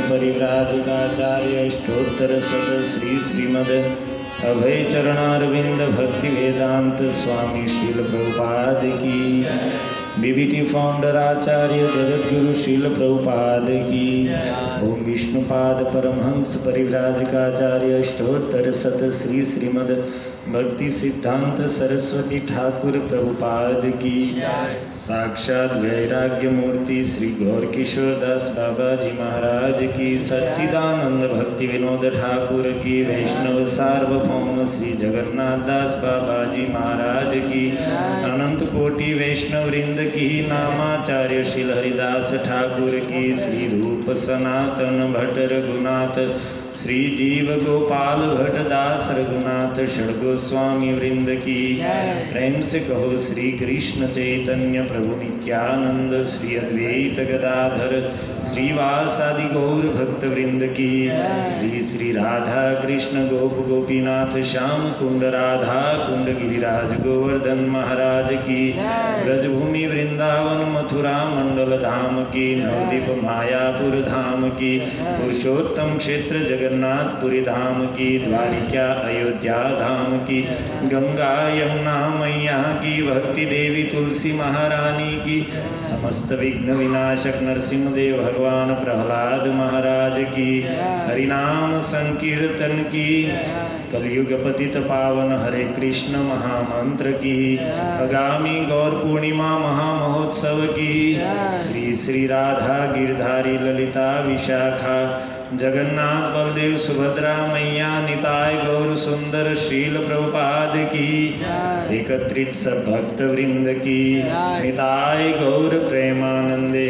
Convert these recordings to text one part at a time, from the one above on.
परिव्राजकाचार्य अष्टोत्तर शत श्री श्रीमद अभय चरणारविंद भक्ति वेदांत स्वामी श्रील प्रभुपाद की, बीबीटी फाउंडर आचार्य जगतगुरु श्रील प्रभुपाद की, ओम विष्णुपाद परमहंस परिव्राजकाचार्य अष्टोत्तर शत श्री श्रीमद भक्ति सिद्धांत सरस्वती ठाकुर प्रभुपाद की, साक्षात वैराग्य मूर्ति श्री गौर किशोर दास बाबा जी महाराज की, सच्चिदानंद भक्ति विनोद ठाकुर की, वैष्णव सार्वभौम श्री जगन्नाथ दास बाबा जी महाराज की, अनंत कोटि वैष्णव वृंद की, नामाचार्य श्री हरिदास ठाकुर की, श्री रूप सनातन भट्ट रघुनाथ, श्री जीव गोपाल भट्ट दास रघुनाथ षडगोस्वामी वृंद की, प्रेम से कहो श्री कृष्ण चैतन्य प्रभु नित्यानंद, श्री अद्वैत गदाधर श्रीवासादि गौर भक्त वृंद की, श्री श्री राधा कृष्ण गोप गोपीनाथ श्याम कुंड राधा कुंड गिरिराज गोवर्धन महाराज की, ब्रजभूमि वृंदावन मथुरा मंडल धाम की, नवदीप मायापुर धाम की, पुरुषोत्तम क्षेत्र जगन्नाथपुरी धाम की, द्वारिका अयोध्या धाम की, गंगा यमुना मैया की, भक्ति देवी तुलसी महारानी की, समस्त विघ्न विनाशक नरसिंहदेव भगवान प्रहलाद महाराज की, हरिनाम संकीर्तन की, कलयुग पतित पावन हरे कृष्ण महामंत्र की, आगामी गौर पूर्णिमा महामहोत्सव की, श्री श्री राधा गिरधारी ललिता विशाखा जगन्नाथ बलदेव सुभद्रा मैया निताय गौर सुंदर शील प्रभुपाद की, एकत्रित सब भक्त वृंद की, निताय गौर प्रेमानंदे।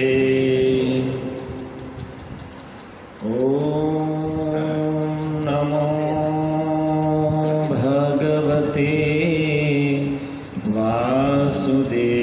ओम नमो भगवते वासुदेवाय।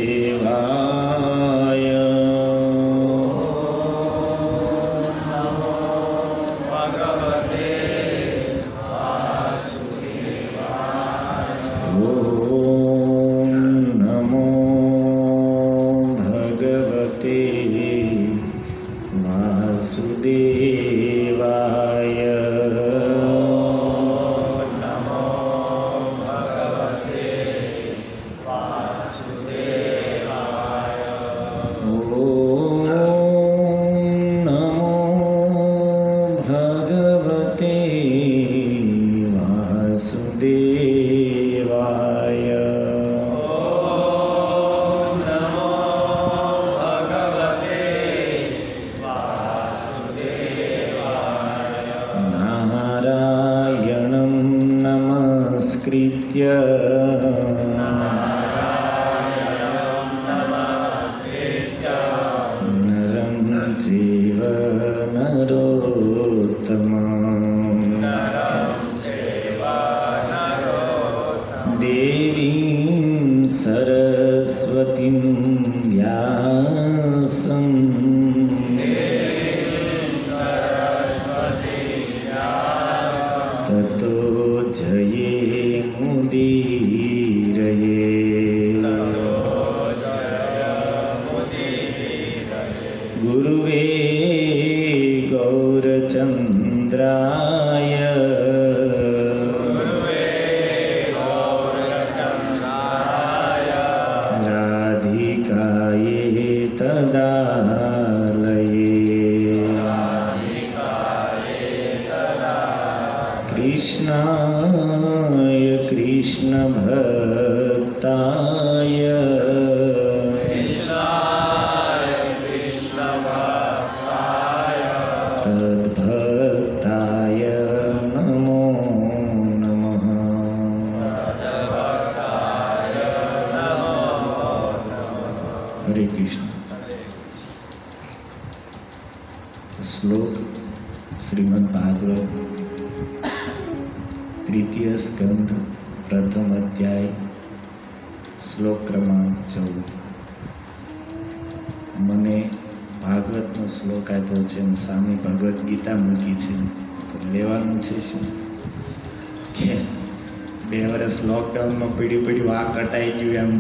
लॉकडाउन में पीढ़ी पीढ़ी वहाँ कटाई गई एम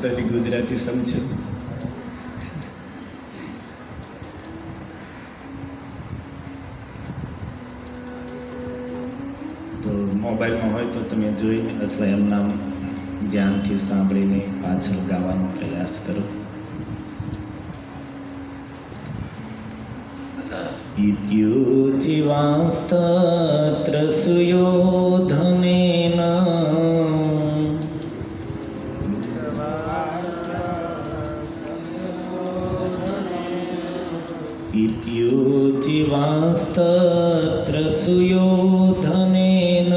તો હજી ગુજરાતી સમજો. તો મોબાઈલમાં હોય તો તમે જોઈ અથવા એમના ધ્યાનથી સાંભળીને પાછળ ગાવાનો પ્રયાસ કરો. इत्युचिवास्तत्र सुयोधनेन इत्युचिवास्तत्र सुयोधनेन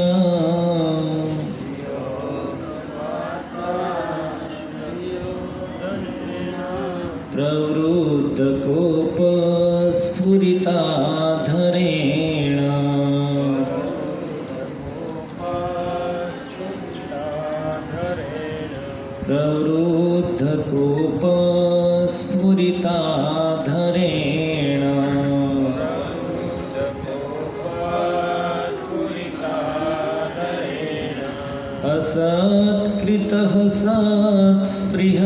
प्रवृद्धकोपस्फुरिताधरेण प्रवृद्धकोपस्फुरिताधरेण असत्कृतः सत्स्पृहणीयशीला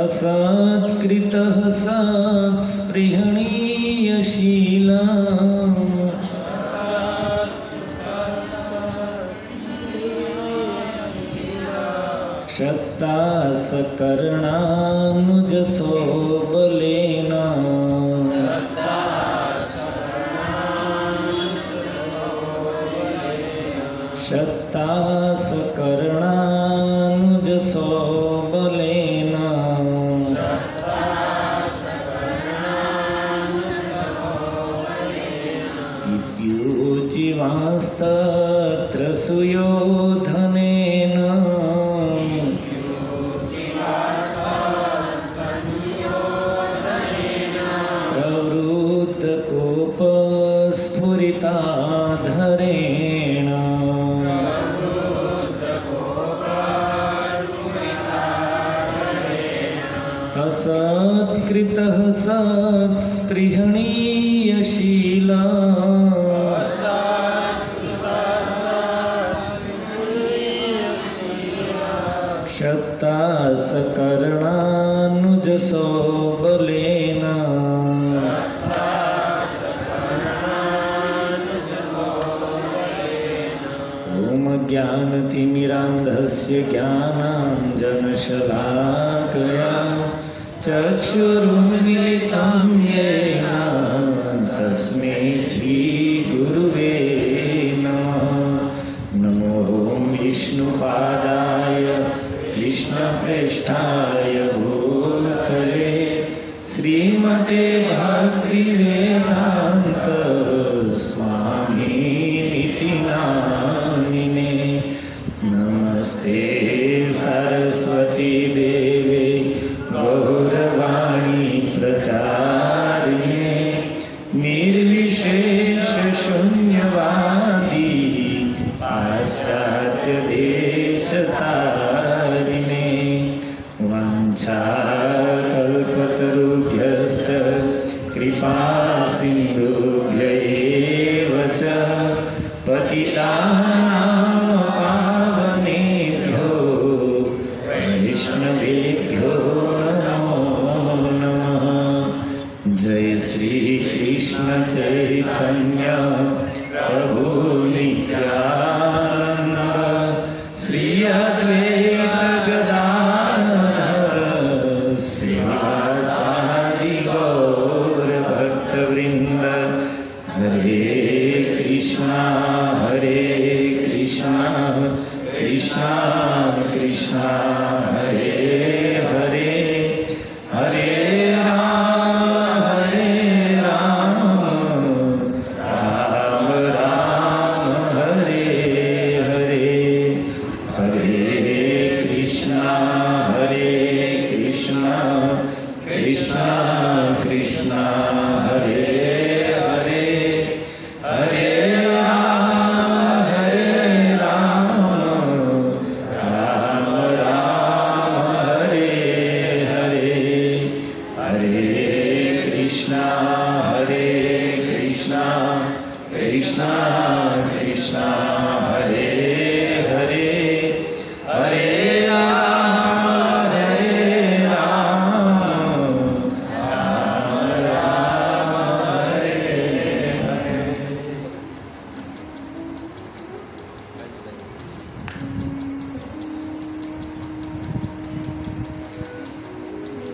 असत्कृतः सत्स्पृहणीयशीला शक्ता सकर्णानुजसो बलेन शक्ता सकर्णानुजसो बलेन इत्युचिवास्तत्र सुयोधनेन प्रवृद्धकोपस्फुरिताधरेण असत्कृतः सत्स्पृहणीयशीला शक्ता सकर्णानुजसो बलेन ॐ ज्ञानतिमिरान्धस्य ज्ञानाञ्जनशलाकया चक्षुरुन्मिलितं येन तस्मै श्रीगुरुवे नमः. नमो विष्णुपादाय कृष्णप्रेष्ठाय भूतले श्रीमते भक्तिवेदान्त स्वामीति नामिने. नमस्ते सरस्वती देवे गौरवाणी प्रचारिणे निर्विशेष शून्यवादी पाश्चात्य देशतारिणे. वाञ्छाकल्पतरुभ्यश्च कृपा सिन्धुभ्य एव च पतितानां पावनेभ्यो वैष्णवेभ्यो नमो नमः. जय श्री कृष्ण चैतन्य प्रभु नित्यानंद श्री अद्वैत गदाधर श्रीवासादि गौर भक्तवृंद. हरे कृष्णा कृष्णा कृष्णा हरे हरे हरे राम राम राम हरे हरे. हरे कृष्णा कृष्णा कृष्णा हरे हरे हरे राम राम राम हरे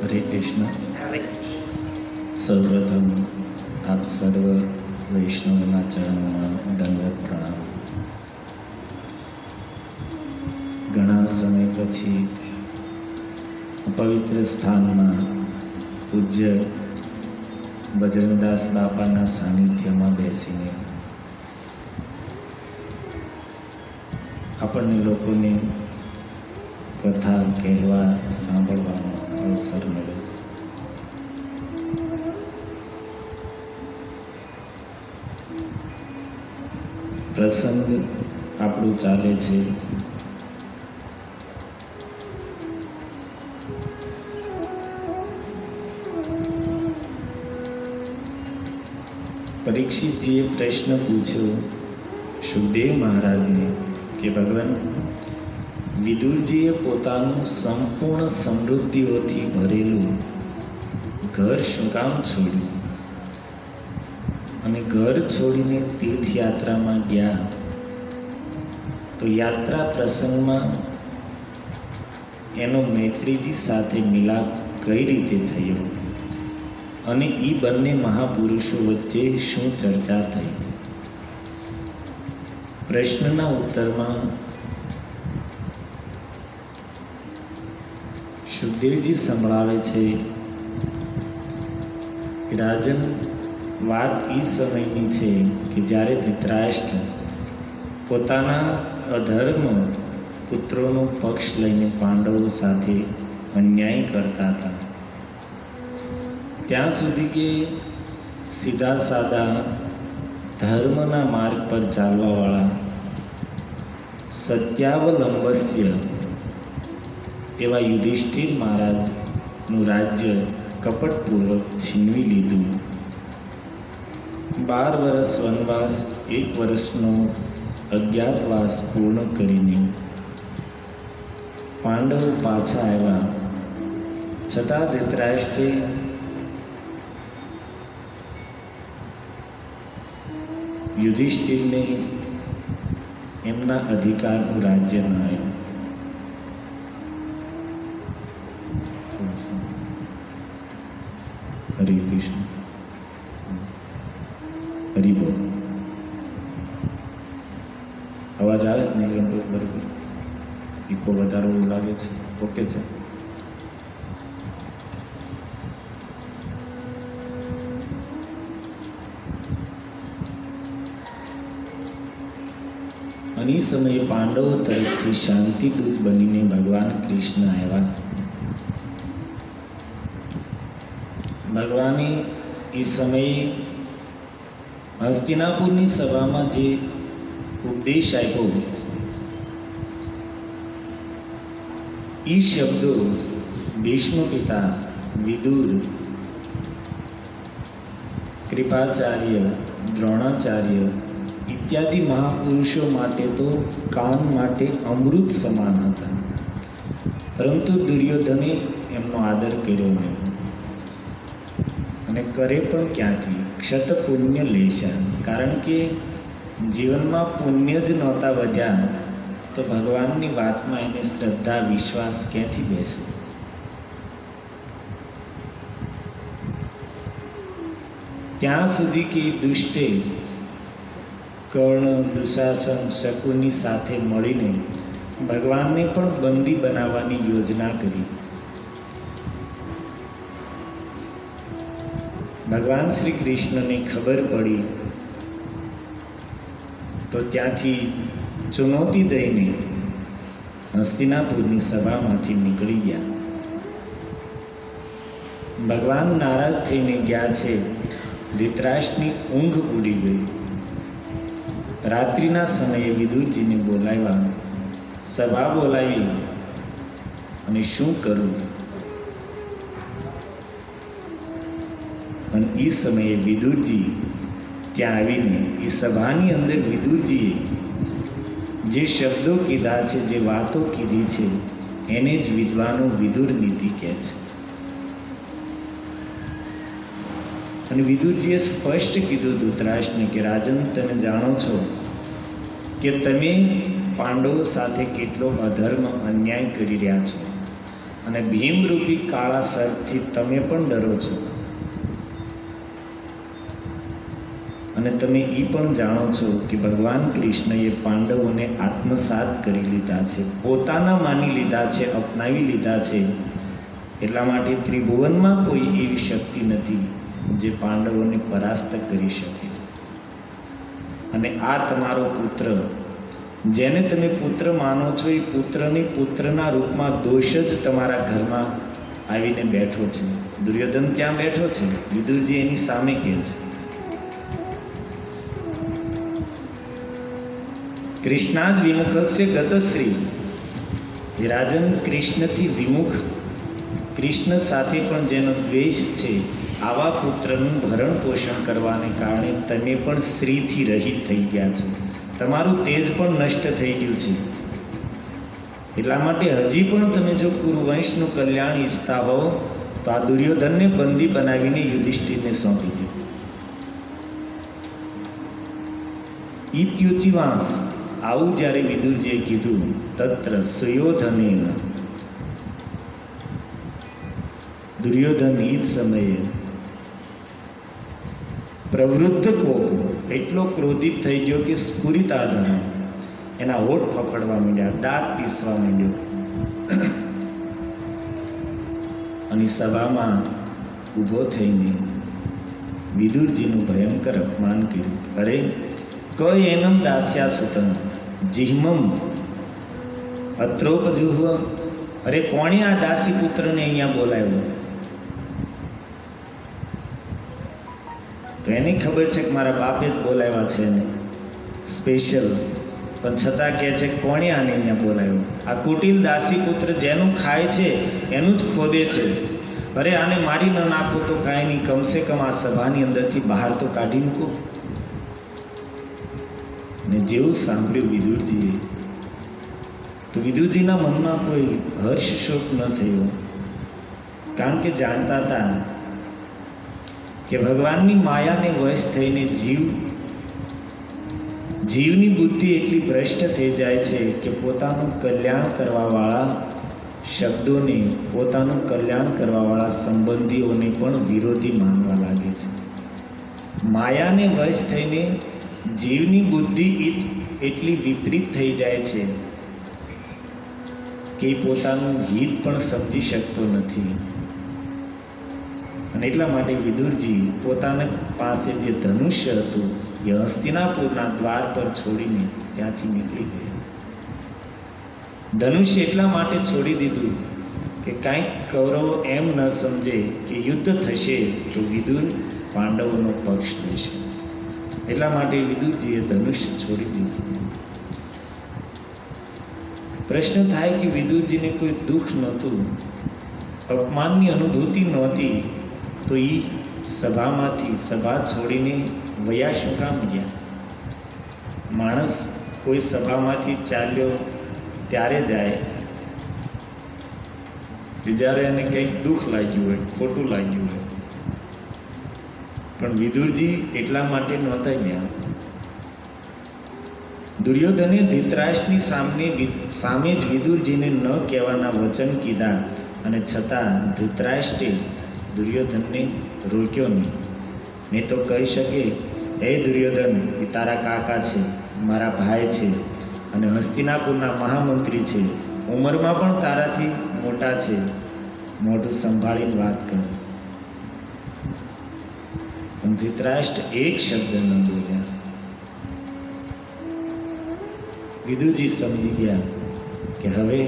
હરે કૃષ્ણ. સૌપ્રથમ આપ સર્વ વૈષ્ણવના ચરણોમાં દંડવત પ્રણામ. ઘણા સમય પછી પવિત્ર સ્થાનમાં પૂજ્ય બજરંગદાસ બાપાના સાનિધ્યમાં બેસીને આપણને લોકોને કથા કહેવા સાંભળવાનો અવસર મળ્યો. પ્રસંગ આપણું ચાલે છે પરીક્ષિતજીએ પ્રશ્ન પૂછ્યો સુખદેવ મહારાજને કે ભગવાન, વિદુરજીએ પોતાનું સંપૂર્ણ સમૃદ્ધિઓથી ભરેલું ઘર શું કામ છોડ્યું અને ઘર છોડીને તીર્થયાત્રામાં ગયા? તો યાત્રા પ્રસંગમાં એનો મૈત્રીજી સાથે મિલાપ કઈ રીતે થયો અને એ બંને મહાપુરુષો વચ્ચે શું ચર્ચા થઈ? પ્રશ્નના ઉત્તરમાં સુખદેવજી સંભળાવે છે કે રાજન, વાત એ સમયની છે કે જ્યારે ધૃતરાષ્ટ્ર પોતાના અધર્મ પુત્રોનો પક્ષ લઈને પાંડવો સાથે અન્યાય કરતા હતા. ત્યાં સુધી કે સીધા સાદા ધર્મના માર્ગ પર ચાલવાવાળા સત્યાવલંબસ્ય એવા યુધિષ્ઠિર મહારાજનું રાજ્ય કપટપૂર્વક છીનવી લીધું. 12 વર્ષ વનવાસ, 1 વર્ષનો અજ્ઞાતવાસ પૂર્ણ કરીને પાંડવો પાછા આવ્યા. છતાં ધૃતરાષ્ટ્રે યુધિષ્ઠિરને એમના અધિકારનું રાજ્ય ન આવ્યું. હરે કૃષ્ણ, હરિ બોલ. અવાજ આવે છે ને? બરોબર. ઇકો વધારો એવું લાગે છે? ઓકે છે. અને એ સમયે પાંડવો તરફથી શાંતિદૂત બનીને ભગવાન કૃષ્ણ આવ્યા. ભગવાને એ સમયે હસ્તિનાપુરની સભામાં જે ઉપદેશ આપ્યો, એ શબ્દો ભીષ્મ પિતા, વિદુર, કૃપાચાર્ય, દ્રોણાચાર્ય ઇત્યાદિ મહાપુરુષો માટે તો કાન માટે અમૃત સમાન હતા. પરંતુ દુર્યોધને એમનો આદર કર્યો નહીં. અને કરે પણ ક્યાંથી? ક્ષત પુણ્ય લેશા. કારણ કે જીવનમાં પુણ્ય જ નહોતા વધ્યા તો ભગવાનની વાતમાં એને શ્રદ્ધા, વિશ્વાસ ક્યાંથી બેસે? ત્યાં સુધી કે દુષ્ટે કર્ણ, દુશાસન, શકુની સાથે મળીને ભગવાનને પણ બંદી બનાવવાની યોજના કરી. ભગવાન શ્રી કૃષ્ણને ખબર પડી તો ત્યાંથી ચુનૌતી દઈને હસ્તિનાપુરની સભામાંથી નીકળી ગયા. ભગવાન નારાજ થઈને ગયા છે. ધૃતરાષ્ટ્રની ઊંઘ ઉડી ગઈ. રાત્રિના સમયે વિદુરજીને બોલાવ્યા, સભા બોલાવી અને શું કરું? અને એ સમયે વિદુરજી ત્યાં આવીને એ સભાની અંદર વિદુરજીએ જે શબ્દો કીધા છે, જે વાતો કીધી છે, એને જ વિદ્વાનો વિદુર નીતિ કહે છે. અને વિદુરજીએ સ્પષ્ટ કીધું ધૃતરાષ્ટ્રને કે રાજન, તમે જાણો છો કે તમે પાંડવો સાથે કેટલો અધર્મ, અન્યાય કરી રહ્યા છો અને ભીમરૂપી કાળા સર્પથી તમે પણ ડરો છો. અને તમે એ પણ જાણો છો કે ભગવાન કૃષ્ણએ પાંડવોને આત્મસાત કરી લીધા છે, પોતાના માની લીધા છે, અપનાવી લીધા છે. એટલા માટે ત્રિભુવનમાં કોઈ એવી શક્તિ નથી જે પાંડવોને પરાસ્ત કરી શકે. અને આ તમારો પુત્ર, જેને તમે પુત્ર માનો છો, એ પુત્રની પુત્રના રૂપમાં દોષ જ તમારા ઘરમાં આવીને બેઠો છે. દુર્યોધન ત્યાં બેઠો છે, વિદુરજી એની સામે કહે છે, કૃષ્ણાદ વિમુખસ્ય ગતશ્રી. રાજન, કૃષ્ણથી વિમુખ, કૃષ્ણ સાથે પણ જેનો દ્વેષ છે, આવા પુત્રનું ભરણ પોષણ કરવાને કારણે તમે પણ શ્રીથી રહિત થઈ ગયા છો. તમારું તેજ પણ નષ્ટ થઈ ગયું છે. એટલા માટે હજી પણ તમે જો કુરુવંશનું કલ્યાણ ઈચ્છતા હો તો આ દુર્યોધનને બંદી બનાવીને યુધિષ્ઠિરને સોંપી દો. ઇત્યુચિવાંસ, આવું જ્યારે વિદુરજીએ કીધું, તત્ર સુયોધનેન, દુર્યોધન એ જ સમયે પ્રવૃદ્ધ કોપ, એટલો ક્રોધિત થઈ ગયો કે સ્ફુરિત આધાર, એના હોઠ ફફડવા માંડ્યા, દાંત પીસવા માંડ્યો. અને સભામાં ઊભો થઈને વિદુરજીનું ભયંકર અપમાન કર્યું. અરે ક એનમ દાસ્યા સુતમ જીહ્મમ અત્રોપજુહ. અરે કોણે આ દાસી પુત્રને અહીંયા બોલાવ્યો? તો એની ખબર છે કે મારા બાપે જ બોલાવ્યા છે એને સ્પેશિયલ, પણ છતાં કહે છે કોણે આને અહીંયા બોલાવ્યો? આ કુટિલ દાસી પુત્ર જેનું ખાય છે એનું જ ખોદે છે. અરે આને મારી ન નાખો તો કાંઈ નહીં, કમસે કમ આ સભાની અંદરથી બહાર તો કાઢી મૂકો. ને જેવું સાંભળ્યું વિદુરજીએ, તો વિદુરજીના મનમાં કોઈ હર્ષ શોક ન થયો, કારણ કે જાણતા હતા કે ભગવાનની માયાને વશ થઈને જીવની બુદ્ધિ એટલી ભ્રષ્ટ થઈ જાય છે કે પોતાનું કલ્યાણ કરવાવાળા શબ્દોને, પોતાનું કલ્યાણ કરવાવાળા સંબંધીઓને પણ વિરોધી માનવા લાગે છે. માયાને વશ થઈને જીવની બુદ્ધિ એટલી વિપરીત થઈ જાય છે કે પોતાનું હિત પણ સમજી શકતો નથી. અને એટલા માટે વિદુરજી પોતાના પાસે જે ધનુષ્ય હતું એ હસ્તિનાપુરના દ્વાર પર છોડીને ત્યાંથી નીકળી ગયા. ધનુષ્ય એટલા માટે છોડી દીધું કે કાંઈક કૌરવો એમ ન સમજે કે યુદ્ધ થશે તો વિદુર પાંડવોનો પક્ષ લેશે. એટલા માટે વિદુરજીએ ધનુષ્ય છોડી દીધું. પ્રશ્ન થાય કે વિદુરજીને કોઈ દુઃખ નહોતું, અપમાનની અનુભૂતિ નહોતી, તો એ સભામાંથી સભા છોડીને વયા શું કામ ગયા? માણસ કોઈ સભામાંથી ચાલ્યો ત્યારે જાય જ્યારે એને કંઈક દુઃખ લાગ્યું હોય, ખોટું લાગ્યું હોય. પણ વિદુરજી એટલા માટે નહોતા ગયા. દુર્યોધને ધૃતરાષ્ટ્રની સામે જ વિદુરજીને ન કહેવાના વચન કીધા, અને છતાં ધૃતરાષ્ટ્રે દુર્યોધનને રોક્યો નહીં. નહીં તો કહી શકે, હે દુર્યોધન, એ તારા કાકા છે, મારા ભાઈ છે, અને હસ્તિનાપુરના મહામંત્રી છે, ઉંમરમાં પણ તારાથી મોટા છે, મોઢું સંભાળીને વાત કર. પણ ધૃતરાષ્ટ્ર એક શબ્દ ન બોલ્યા. વિદુરજી સમજી ગયા કે હવે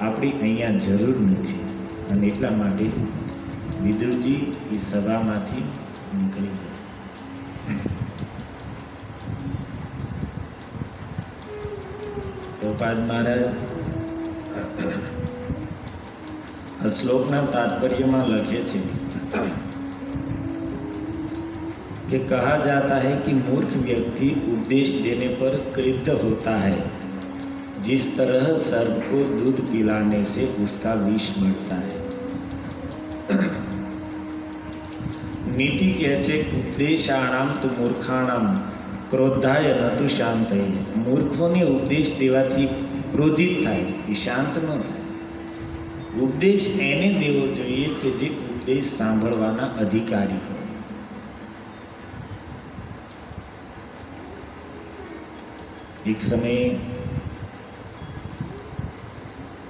આપણી અહીંયા જરૂર નથી, અને એટલા માટે વિદુરજી એ સભામાંથી નીકળી ગયા. ગોપાદ મહારાજ આ શ્લોકના तात्पर्यમાં લખે છે कि कहा जाता है कि मूर्ख व्यक्ति उपदेश देने पर क्रुद्ध होता है, जिस तरह सर्प को दूध पिलाने से उसका विष बढ़ता है. नीति કહે છે ઉપદેશાણામ તો મૂર્ખાણામ ક્રોધાય ન તો શાંતય. મૂર્ખોને ઉપદેશ દેવાથી ક્રોધિત થાય, એ શાંત ન થાય. ઉપદેશ એને દેવો જોઈએ કે જે ઉપદેશ સાંભળવાના અધિકારી હોય. એક સમયે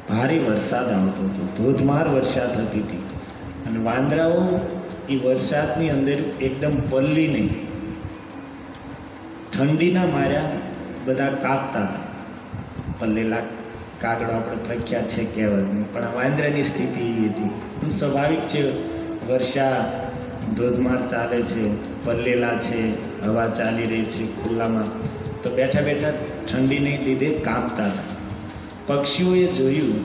ભારે વરસાદ આવતો હતો, ધોધમાર વરસાદ થતી હતી અને વાંદરાઓ એ વરસાદની અંદર એકદમ પલ્લીને ઠંડીના માર્યા બધા કાપતા હતા. પલ્લેલા કાગડો આપણે પ્રખ્યાત છે કહેવત, પણ આ વાંદરાની સ્થિતિ એવી હતી. સ્વાભાવિક છે, વરસાદ ધોધમાર ચાલે છે, પલ્લેલા છે, હવા ચાલી રહી છે ખુલ્લામાં, તો બેઠા બેઠા ઠંડીને લીધે કાપતા હતા. પક્ષીઓએ જોયું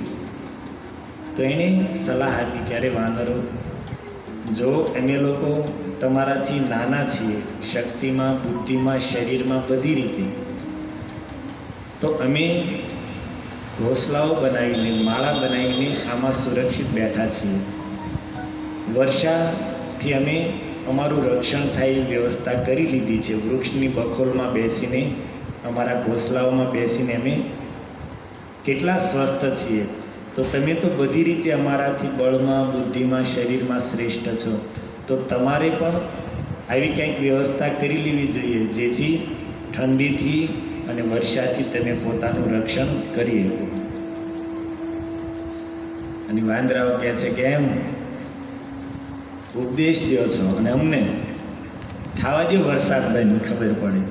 તો એણે સલાહ આપી કે અરે વાનરો, જો અમે લોકો તમારાથી નાના છીએ, શક્તિમાં, બુદ્ધિમાં, શરીરમાં, બધી રીતે, તો અમે ઘોંસલાઓ બનાવીને, માળા બનાવીને આમાં સુરક્ષિત બેઠા છીએ. વર્ષાથી અમે અમારું રક્ષણ થાય એવી વ્યવસ્થા કરી લીધી છે. વૃક્ષની બખોલમાં બેસીને, અમારા ઘોંસલાઓમાં બેસીને અમે કેટલા સ્વસ્થ છીએ. તો તમે તો બધી રીતે અમારાથી બળમાં, બુદ્ધિમાં, શરીરમાં શ્રેષ્ઠ છો, તો તમારે પણ આવી કંઈક વ્યવસ્થા કરી લેવી જોઈએ જેથી ઠંડીથી અને વર્ષાથી તમે પોતાનું રક્ષણ કરી શકો. અને વાંદરાઓ કહે છે કે એમ ઉપદેશ દો છો અને અમને થવા દો વરસાદ બંધ, ખબર પડે.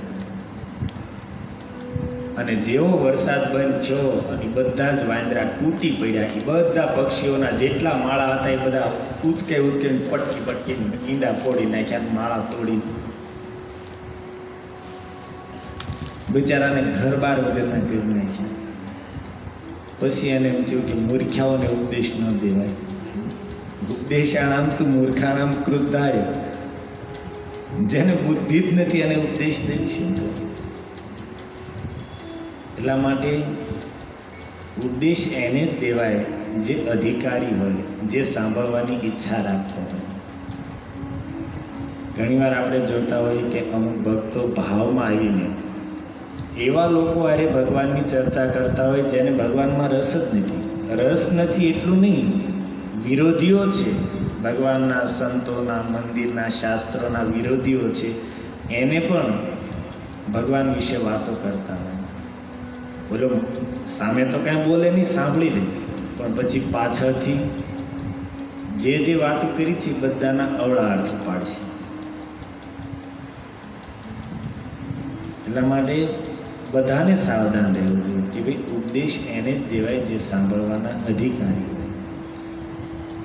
અને જેવો વરસાદ બંધ થયો અને બધા જ વાંદરા તૂટી પડ્યા. કે બધા પક્ષીઓના જેટલા માળા હતા એ બધા ઉચકાઈ ઉચકાઈને પટકી પટકીને ઈંડા ફોડી નાખ્યા, માળા તોડી. બિચારાને ઘર બાર વગરના કરી નાખ્યા. પછી એને એમ થયું કે મૂર્ખાઓને ઉપદેશ ન દેવાય. ઉપદેશાણામ તો મૂર્ખાણામ ક્રુદ્ધાય. જેને બુદ્ધિ જ નથી એને ઉપદેશ દઈશું. એટલા માટે ઉપદેશ એને જ દેવાય જે અધિકારી હોય, જે સાંભળવાની ઈચ્છા રાખતો હોય. ઘણીવાર આપણે જોતા હોઈએ કે અમુક ભક્તો ભાવમાં આવીને એવા લોકો અરે ભગવાનની ચર્ચા કરતા હોય જેને ભગવાનમાં રસ જ નથી. રસ નથી એટલું નહીં, વિરોધીઓ છે, ભગવાનના, સંતોના, મંદિરના, શાસ્ત્રોના વિરોધીઓ છે, એને પણ ભગવાન વિશે વાતો કરતા હોય. બોલો, સામે તો કાંઈ બોલે નહીં, સાંભળી લે, પણ પછી પાછળથી જે વાતો કરી છે બધાના અવળા અર્થ પાડશે. એટલા માટે બધાને સાવધાન રહેવું જોઈએ કે ભાઈ ઉપદેશ એને જ દેવાય જે સાંભળવાના અધિકારી હોય.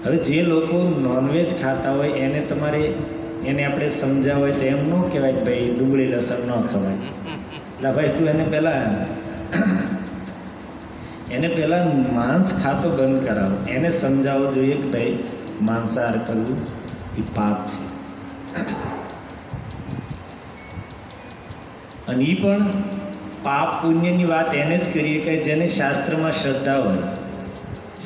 હવે જે લોકો નોનવેજ ખાતા હોય એને આપણે સમજાવવા હોય તો એમ ન કહેવાય કે ભાઈ ડુંગળી લસણ ન ખવાય. એટલે ભાઈ તું એને પહેલાં માંસ ખાતો બંધ કરાવો. એને સમજાવવું જોઈએ કે ભાઈ માંસાહાર કરવું એ પાપ છે. અને એ પણ પાપ પુણ્યની વાત એને જ કરીએ કે જેને શાસ્ત્રમાં શ્રદ્ધા હોય.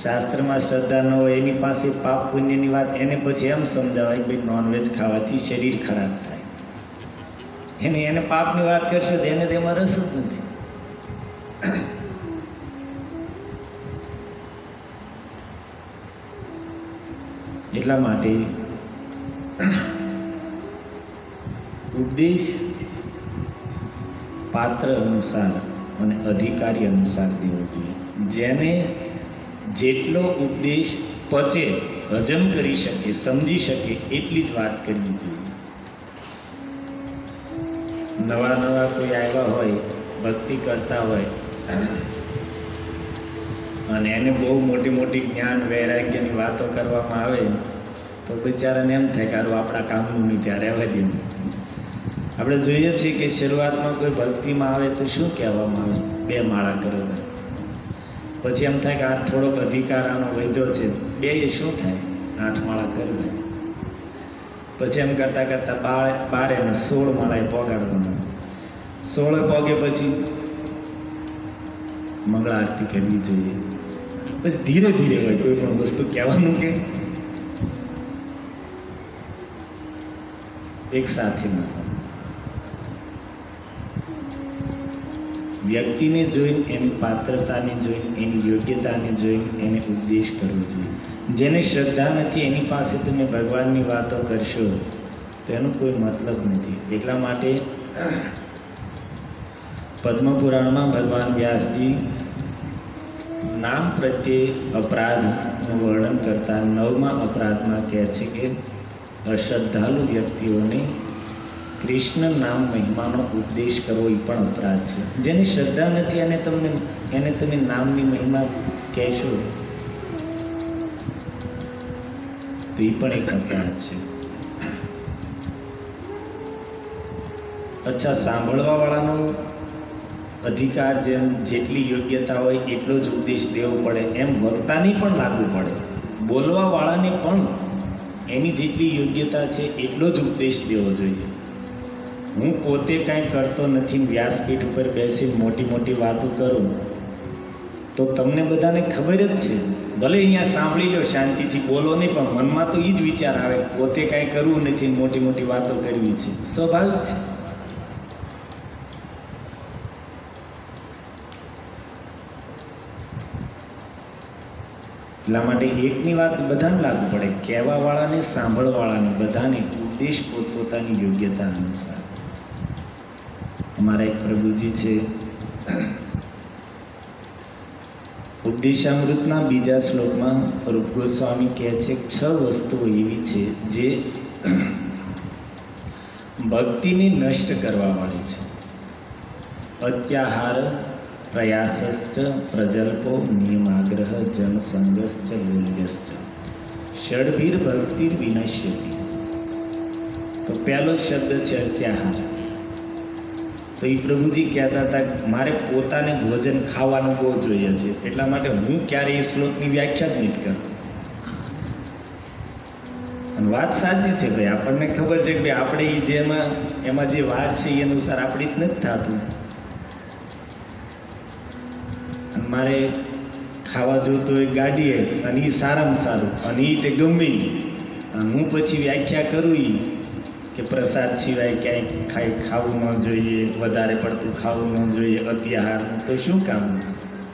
શાસ્ત્રમાં શ્રદ્ધા ન હોય એની પાસે પાપ પુણ્યની વાત એને પછી એમ સમજાવાય કે ભાઈ નોનવેજ ખાવાથી શરીર ખરાબ થાય. એને પાપની વાત કરશે તો એને તેમાં રસ જ નથી. એટલા માટે ઉપદેશ પાત્ર અનુસાર અને અધિકારી અનુસાર દેવો જોઈએ. જેને જેટલો ઉપદેશ પચે, હજમ કરી શકે, સમજી શકે એટલી જ વાત કરવી જોઈએ. નવા કોઈ આવ્યા હોય, ભક્તિ કરતા હોય અને એને બહુ મોટી જ્ઞાન વૈરાગ્યની વાતો કરવામાં આવે તો બિચારાને એમ થાય કે આપણા કામનું નહીં, ત્યાં રહેવા દે. આપણે જોઈએ છીએ કે શરૂઆતમાં કોઈ ભક્તિમાં આવે તો શું કહેવામાં આવે? 2 માળા કરો. પછી એમ થાય કે આ થોડોક અધિકાર આનો વધ્યો છે, 2 શું થાય? 8 માળા કરવા. પછી એમ કરતાં 12 અને 16 માળાએ પોગાડવાનું. 16 પોગે પછી મંગળ આરતી કરવી જોઈએ. પછી ધીરે ધીરે હોય કોઈ પણ વસ્તુ કહેવાનું કે એક સાથે ન. વ્યક્તિને જોઈને એની પાત્રતાને જોઈને એની યોગ્યતાને જોઈને એને ઉપદેશ કરવો જોઈએ. જેને શ્રદ્ધા નથી એની પાસે તમે ભગવાનની વાતો કરશો તો એનો કોઈ મતલબ નથી. એટલા માટે પદ્મપુરાણમાં ભગવાન વ્યાસજી નામ પ્રત્યે અપરાધનું વર્ણન કરતા 9મા અપરાધમાં કહે છે કે અશ્રદ્ધાળુ વ્યક્તિઓને કૃષ્ણ નામ મહિમાનો ઉપદેશ કરવો એ પણ અપરાધ છે. જેની શ્રદ્ધા નથી એને તમે નામની મહિમા કહેશો તો એ પણ એક અપરાધ છે. અચ્છા, સાંભળવા વાળાનો અધિકાર જેટલી યોગ્યતા હોય એટલો જ ઉપદેશ દેવો પડે એમ વક્તાની પણ લાગુ પડે. બોલવા વાળાને પણ એની જેટલી યોગ્યતા છે એટલો જ ઉપદેશ દેવો જોઈએ. હું પોતે કાંઈ કરતો નથી, વ્યાસપીઠ ઉપર બેસી મોટી મોટી વાતો કરું તો તમને બધાને ખબર જ છે. ભલે અહીંયા સાંભળી લો, શાંતિથી બોલો નહીં, પણ મનમાં તો એ જ વિચાર આવે પોતે કાંઈ કરવું નથી, મોટી મોટી વાતો કરવી છે. સ્વાભાવિક છે. એટલા માટે એકની વાત બધાને લાગુ પડે, કહેવાવાળાને સાંભળવાળાને બધાને ઉપદેશ પોતપોતાની યોગ્યતા અનુસાર. અમારા એક પ્રભુજી છે, ઉપદેશામૃતના બીજા શ્લોકમાં રૂપ ગોસ્વામી કહે છે 6 વસ્તુઓ એવી છે જે ભક્તિને નષ્ટ કરવા વાળી છે. અત્યાહાર, પ્રયાસશ્ચ, પ્રજલ્પો, નિયમાગ્રહ, જનસંગશ્ચ, મૂલ્યશ્ચ, ષડભીર ભક્તિર વિનશ્યતિ. તો પહેલો શબ્દ છે અત્યાહાર. તો એ પ્રભુજી કહેતા હતા મારે પોતાને ભોજન ખાવાનું બહુ જોઈએ છે, એટલા માટે હું ક્યારેય એ શ્લોકની વ્યાખ્યા જ નથી કરતો. અને વાત સાચી છે ભાઈ, આપણને ખબર છે કે આપણે એમાં જે વાત છે એ અનુસાર આપણે જ નથી થતું. અને મારે ખાવા જોતું હોય ગાડીએ અને એ સારામાં સારું અને એ તે ગમે અને હું પછી વ્યાખ્યા કરું કે પ્રસાદ સિવાય ક્યાંય ખાવું ન જોઈએ, વધારે પડતું ખાવું ન જોઈએ, અત્યાહાર, તો શું કામ?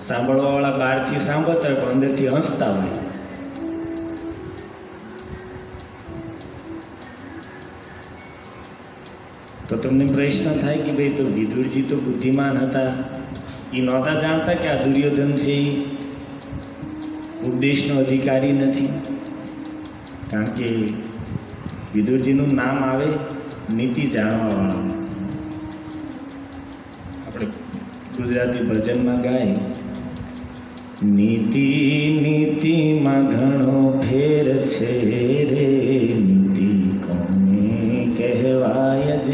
સાંભળવાવાળા બહારથી સાંભળતા હોય પણ અંદરથી હસતા હોય. તો તમને પ્રશ્ન થાય કે ભાઈ તો વિદુરજી તો બુદ્ધિમાન હતા, એ નહોતા જાણતા કે આ દુર્યોધન છે એ ઉપદેશનો અધિકારી નથી? કારણ કે વિદુરજીનું નામ આવે નીતિ જાણવાવાળામાં. આપણે ગુજરાતી ભજનમાં ગાય, નીતિ નીતિમાં ઘણો ફેર છે રે, નીતિ કોને કહેવાય જ.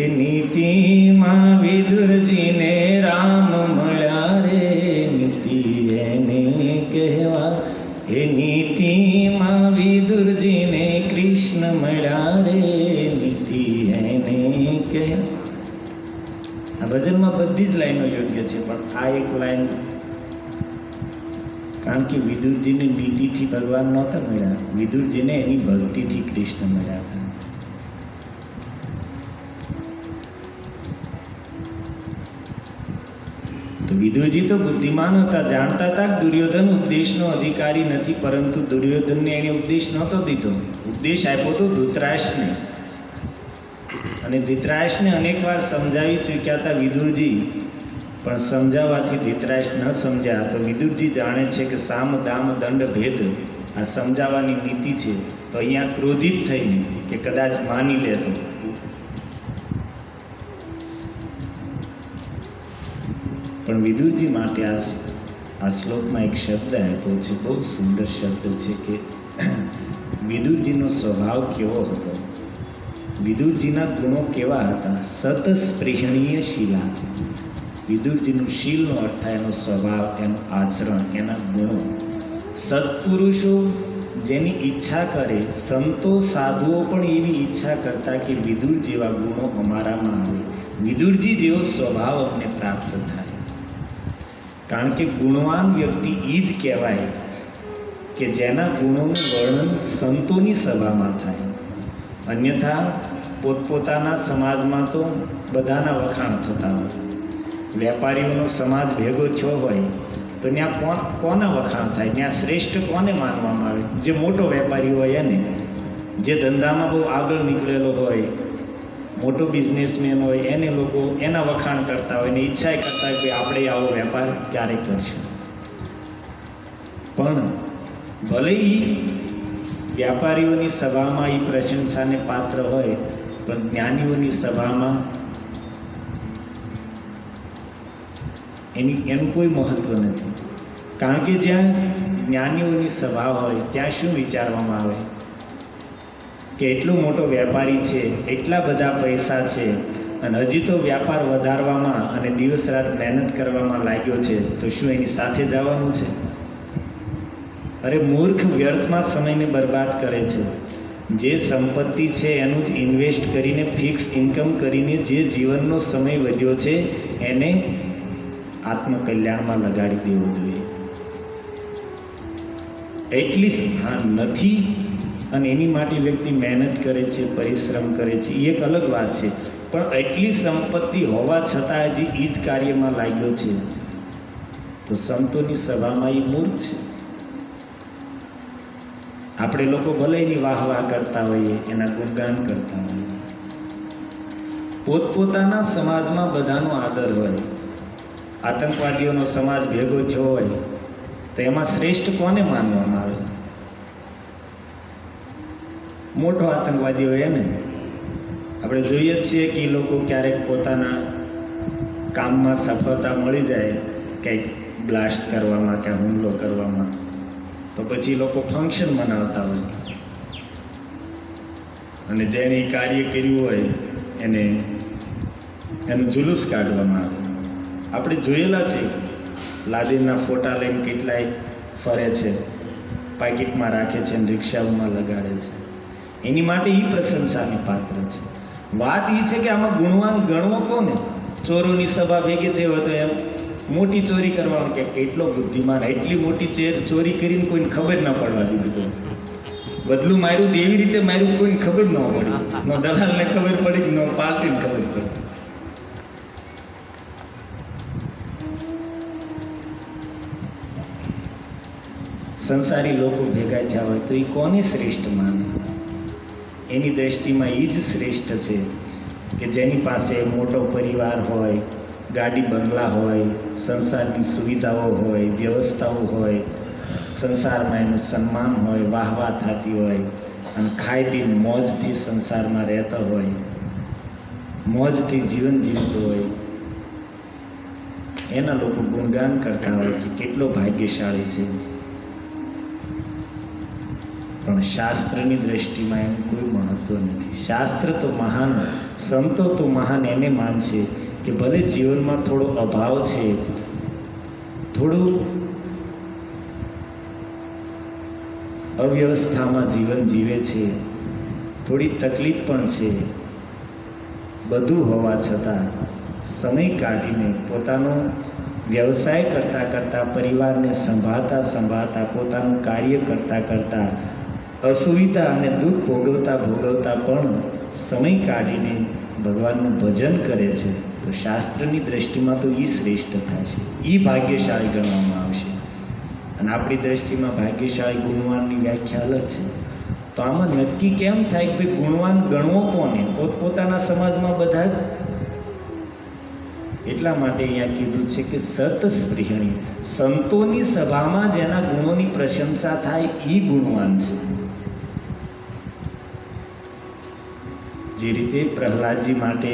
એ નીતિમાં વિદુરજીને રામ મળ્યા રે, નીતિ એને કહેવાય. એ નીતિમાં વિદુરજીને કૃષ્ણ મળ્યા રે, નીતિ એને કહેવાય. આ ભજનમાં બધી જ લાઈનો યોગ્ય છે, પણ આ એક લાઈન, કારણ કે વિદુરજીને નીતિથી ભગવાન નહોતા મળ્યા, વિદુરજીને એની ભક્તિથી કૃષ્ણ મળ્યા હતા. તો વિદુરજી તો બુદ્ધિમાન હતા, જાણતા હતા કે દુર્યોધન ઉપદેશનો અધિકારી નથી, પરંતુ દુર્યોધનને એને ઉપદેશ નહોતો દીધો. ઉપદેશ આપ્યો તો ધૃતરાષ્ટ્રને, અને ધૃતરાષ્ટ્રને અનેક વાર સમજાવી ચૂક્યા હતા વિદુરજી, પણ સમજાવવાથી ધૃતરાષ્ટ્ર ન સમજ્યા. તો વિદુરજી જાણે છે કે સામ દામ દંડ ભેદ આ સમજાવવાની નીતિ છે, તો અહીંયા ક્રોધિત થઈને કે કદાચ માની લેતો. પણ વિદુરજી માટે આ શ્લોકમાં એક શબ્દ આપ્યો છે, બહુ સુંદર શબ્દ છે કે વિદુરજીનો સ્વભાવ કેવો હતો, વિદુરજીના ગુણો કેવા હતા. સતસ્પૃહણીય શીલા. વિદુરજીનું શીલનો અર્થ થાય એનો સ્વભાવ, એનું આચરણ, એના ગુણો. સત્પુરુષો જેની ઈચ્છા કરે, સંતો સાધુઓ પણ એવી ઈચ્છા કરતા કે વિદુર જેવા ગુણો અમારામાં આવે, વિદુરજી જેવો સ્વભાવ અમને પ્રાપ્ત થાય. કારણ કે ગુણવાન વ્યક્તિ એ જ કહેવાય કે જેના ગુણોનું વર્ણન સંતોની સભામાં થાય. અન્યથા પોતપોતાના સમાજમાં તો બધાના વખાણ થતા હોય. વેપારીઓનો સમાજ ભેગો થયો હોય તો ત્યાં કોના વખાણ થાય? ત્યાં શ્રેષ્ઠ કોને માનવામાં આવે? જે મોટો વેપારી હોય એને, જે ધંધામાં બહુ આગળ નીકળેલો હોય, મોટો બિઝનેસમેન હોય, એને લોકો એના વખાણ કરતા હોય ને ઈચ્છા કરતા હોય કે આપણે આવો વેપાર ક્યારે કરશું. પણ ભલે એ વ્યાપારીઓની સભામાં એ પ્રશંસાને પાત્ર હોય, પણ જ્ઞાનીઓની સભામાં એનું કોઈ મહત્વ નથી. કારણ કે જ્યાં જ્ઞાનીઓની સભા હોય ત્યાં શું વિચારવામાં આવે કે એટલો મોટો વેપારી છે, એટલા બધા પૈસા છે અને હજી તો વ્યાપાર વધારવામાં અને દિવસ રાત મહેનત કરવામાં લાગ્યો છે, તો શું એની સાથે જવાનું છે? અરે મૂર્ખ વ્યર્થમાં સમયને બરબાદ કરે છે. જે સંપત્તિ છે એનું જ ઇન્વેસ્ટ કરીને, ફિક્સ ઇન્કમ કરીને જે જીવનનો સમય વધ્યો છે એને આત્મકલ્યાણમાં લગાડી દેવો જોઈએ. એટલી નથી અને એની માટે વ્યક્તિ મહેનત કરે છે, પરિશ્રમ કરે છે, એ એક અલગ વાત છે. પણ એટલી સંપત્તિ હોવા છતાં હજી એ જ કાર્યમાં લાગ્યો છે, તો સંતોની સભામાં એ મૂર્ખ છે. આપણે લોકો ભલે એની વાહ કરતા હોઈએ, એના ગુણગાન કરતા હોઈએ. પોતપોતાના સમાજમાં બધાનો આદર હોય. આતંકવાદીઓનો સમાજ ભેગો થયો હોય તો એમાં શ્રેષ્ઠ કોને માનવામાં આવે? મોટો આતંકવાદી હોય એને. આપણે જોઈએ જ છીએ કે એ લોકો ક્યારેક પોતાના કામમાં સફળતા મળી જાય, કંઈક બ્લાસ્ટ કરવામાં કે હુમલો કરવામાં, તો પછી લોકો ફંક્શન મનાવતા હોય અને જેણે કાર્ય કર્યું હોય એનું જુલુસ કાઢવામાં આવે. આપણે જોયેલા છે, લાદેનના ફોટા લઈને કેટલાય ફરે છે, પાકીટમાં રાખે છે અને રિક્ષાઓમાં લગાડે છે. એની માટે એ પ્રશંસાની પાત્ર છે. વાત એ છે કે આમાં ગુણવાન ગણવો કોને? ચોરોની સભા ભેગી થઈ હોય તો એમ મોટી ચોરી કરવાનું કે કેટલો બુદ્ધિમાન, એટલી મોટી ચોરી કરીને કોઈને ખબર ન પડવા દીધું. બદલું માર્યું તો એવી રીતે માર્યું કોઈને ખબર ન પડી. ન દલાલને ખબર પડી, ન પાર્ટીને ખબર પડી. સંસારી લોકો ભેગા થયા હોય તો એ કોને શ્રેષ્ઠ માને? એની દ્રષ્ટિમાં એ જ શ્રેષ્ઠ છે કે જેની પાસે મોટો પરિવાર હોય, ગાડી બંગલા હોય, સંસારની સુવિધાઓ હોય, વ્યવસ્થાઓ હોય, સંસારમાં એનું સન્માન હોય, વાહવા થતી હોય અને ખાઈ પીને મોજથી સંસારમાં રહેતા હોય, મોજથી જીવન જીવતો હોય, એના લોકો ગુણગાન કરતા હોય કે કેટલો ભાગ્યશાળી છે. પણ શાસ્ત્રની દ્રષ્ટિમાં એનું કોઈ મહત્વ નથી. શાસ્ત્ર તો મહાન, સંતો તો મહાન એને માનશે કે ભલે જીવનમાં થોડો અભાવ છે, થોડું અવ્યવસ્થામાં જીવન જીવે છે, થોડી તકલીફ પણ છે, બધું હોવા છતાં સમય કાઢીને પોતાનો વ્યવસાય કરતાં પરિવારને સંભાળતા પોતાનું કાર્ય કરતાં અસુવિધા અને દુઃખ ભોગવતા પણ સમય કાઢીને ભગવાનનું ભજન કરે છે, તો શાસ્ત્રની દ્રષ્ટિમાં તો એ શ્રેષ્ઠતા છે, એ ભાગ્યશાળી ગણવામાં આવશે. અને આપણી દ્રષ્ટિમાં ભાગ્યશાળી ગુણવાનની વ્યાખ્યા અલગ છે. તો આમાં નક્કી કેમ થાય કે ભાઈ ગુણવાન ગણવો કોને? પોતાના સમાજમાં બધા જ. એટલા માટે અહીંયા કીધું છે કે સતસ્પૃહણી, સંતોની સભામાં જેના ગુણોની પ્રશંસા થાય એ ગુણવાન છે. જે રીતે પ્રહલાદજી માટે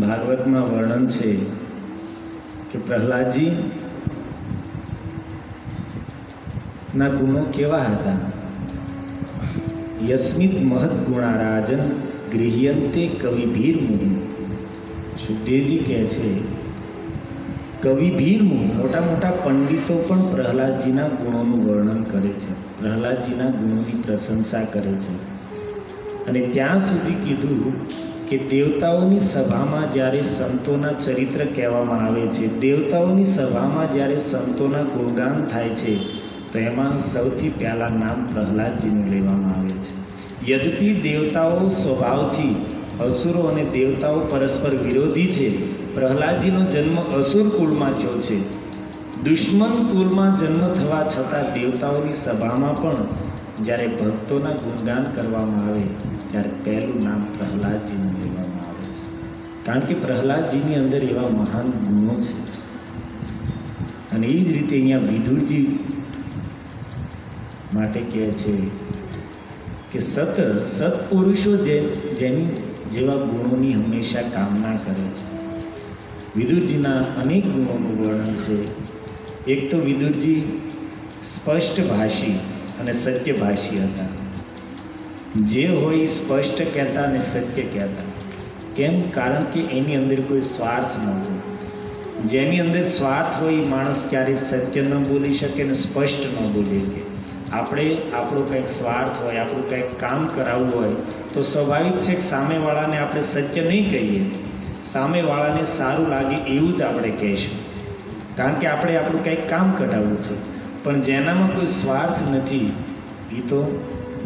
ભાગવતમાં વર્ણન છે કે પ્રહલાદજી ના ગુણો કેવા હતા? યસ્મિત મહદ ગુણા રાજન ગૃહ્યંતે કવિભીર મુનિ. સુખદેવજી કહે છે કવિભીર મુનિ, મોટા મોટા પંડિતો પણ પ્રહલાદજીના ગુણોનું વર્ણન કરે છે, પ્રહલાદજીના ગુણોની પ્રશંસા કરે છે. અને ત્યાં સુધી કીધું કે દેવતાઓની સભામાં જ્યારે સંતોના ચરિત્ર કહેવામાં આવે છે, દેવતાઓની સભામાં જ્યારે સંતોના ગુણગાન થાય છે, તો એમાં સૌથી પહેલાં નામ પ્રહલાદજીનું લેવામાં આવે છે. યદ્યપિ દેવતાઓ સ્વભાવથી, અસુરો અને દેવતાઓ પરસ્પર વિરોધી છે, પ્રહલાદજીનો જન્મ અસુર કુળમાં થયો છે. દુશ્મન કુળમાં જન્મ થવા છતાં દેવતાઓની સભામાં પણ જ્યારે ભક્તોના ગુણગાન કરવામાં આવે ત્યારે પહેલું નામ પ્રહલાદજીનું લેવામાં આવે છે. કારણ કે પ્રહલાદજીની અંદર એવા મહાન ગુણો છે. અને એ જ રીતે અહીંયા વિદુરજી માટે કહે છે કે સત્પુરુષો જેની જેવા ગુણોની હંમેશા કામના કરે છે. વિદુરજીના અનેક ગુણોનું વર્ણન છે. એક તો વિદુરજી સ્પષ્ટ ભાષી અને સત્યભાષી હતા. જે હોય સ્પષ્ટ કહેતા અને સત્ય કહેતા. કેમ? કારણ કે એની અંદર કોઈ સ્વાર્થ નહોતો. જેની અંદર સ્વાર્થ હોય એ માણસ ક્યારેય સત્ય ન બોલી શકે ને સ્પષ્ટ ન બોલી શકે. આપણે આપણો કંઈક સ્વાર્થ હોય, આપણું કંઈક કામ કરાવવું હોય તો સ્વાભાવિક છે કે સામેવાળાને આપણે સત્ય નહીં કહીએ. સામેવાળાને સારું લાગે એવું જ આપણે કહીશું, કારણ કે આપણે આપણું કંઈક કામ કઢાવવું છે. પણ જેનામાં કોઈ સ્વાર્થ નથી એ તો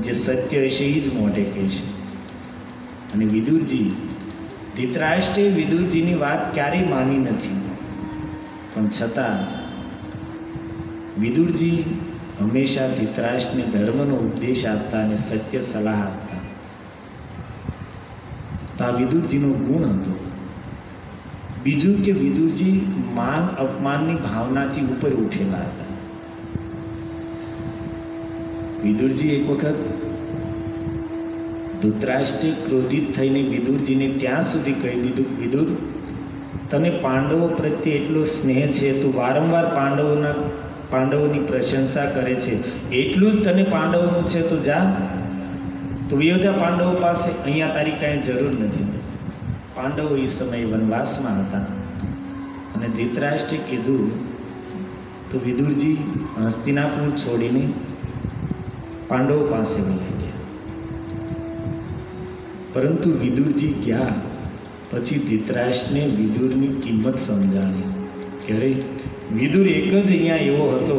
જે સત્ય હશે એ જ મોઢે કહેશે. અને વિદુરજી, ધૃતરાષ્ટ્રે વિદુરજીની વાત ક્યારેય માની નથી, પણ છતાં વિદુરજી હંમેશા ધૃતરાષ્ટ્રને ધર્મનો ઉપદેશ આપતા અને સત્ય સલાહ આપતા. તો આ વિદુરજીનો ગુણ હતો. બીજું કે વિદુરજી માન અપમાનની ભાવનાથી ઉપર ઉઠેલા હતા. વિદુરજી એક વખત ધૃતરાષ્ટ્રે ક્રોધિત થઈને વિદુરજીને ત્યાં સુધી કહી દીધું, વિદુર, તને પાંડવો પ્રત્યે એટલો સ્નેહ છે, તું વારંવાર પાંડવોની પ્રશંસા કરે છે, એટલું જ તને પાંડવોનું છે, તો જા, તું યોજા પાંડવો પાસે, અહીંયા તારી કાંઈ જરૂર નથી. પાંડવો એ સમયે વનવાસમાં હતા. અને ધૃતરાષ્ટ્રે કીધું તો વિદુરજી હસ્તિનાપુર છોડીને પાંડવો પાસે વહી ગયા. પરંતુ વિદુરજી ગયા પછી ધૃતરાષ્ટ્રને વિદુરની કિંમત સમજાણી કે અરે, વિદુર એક જ અહીંયા એવો હતો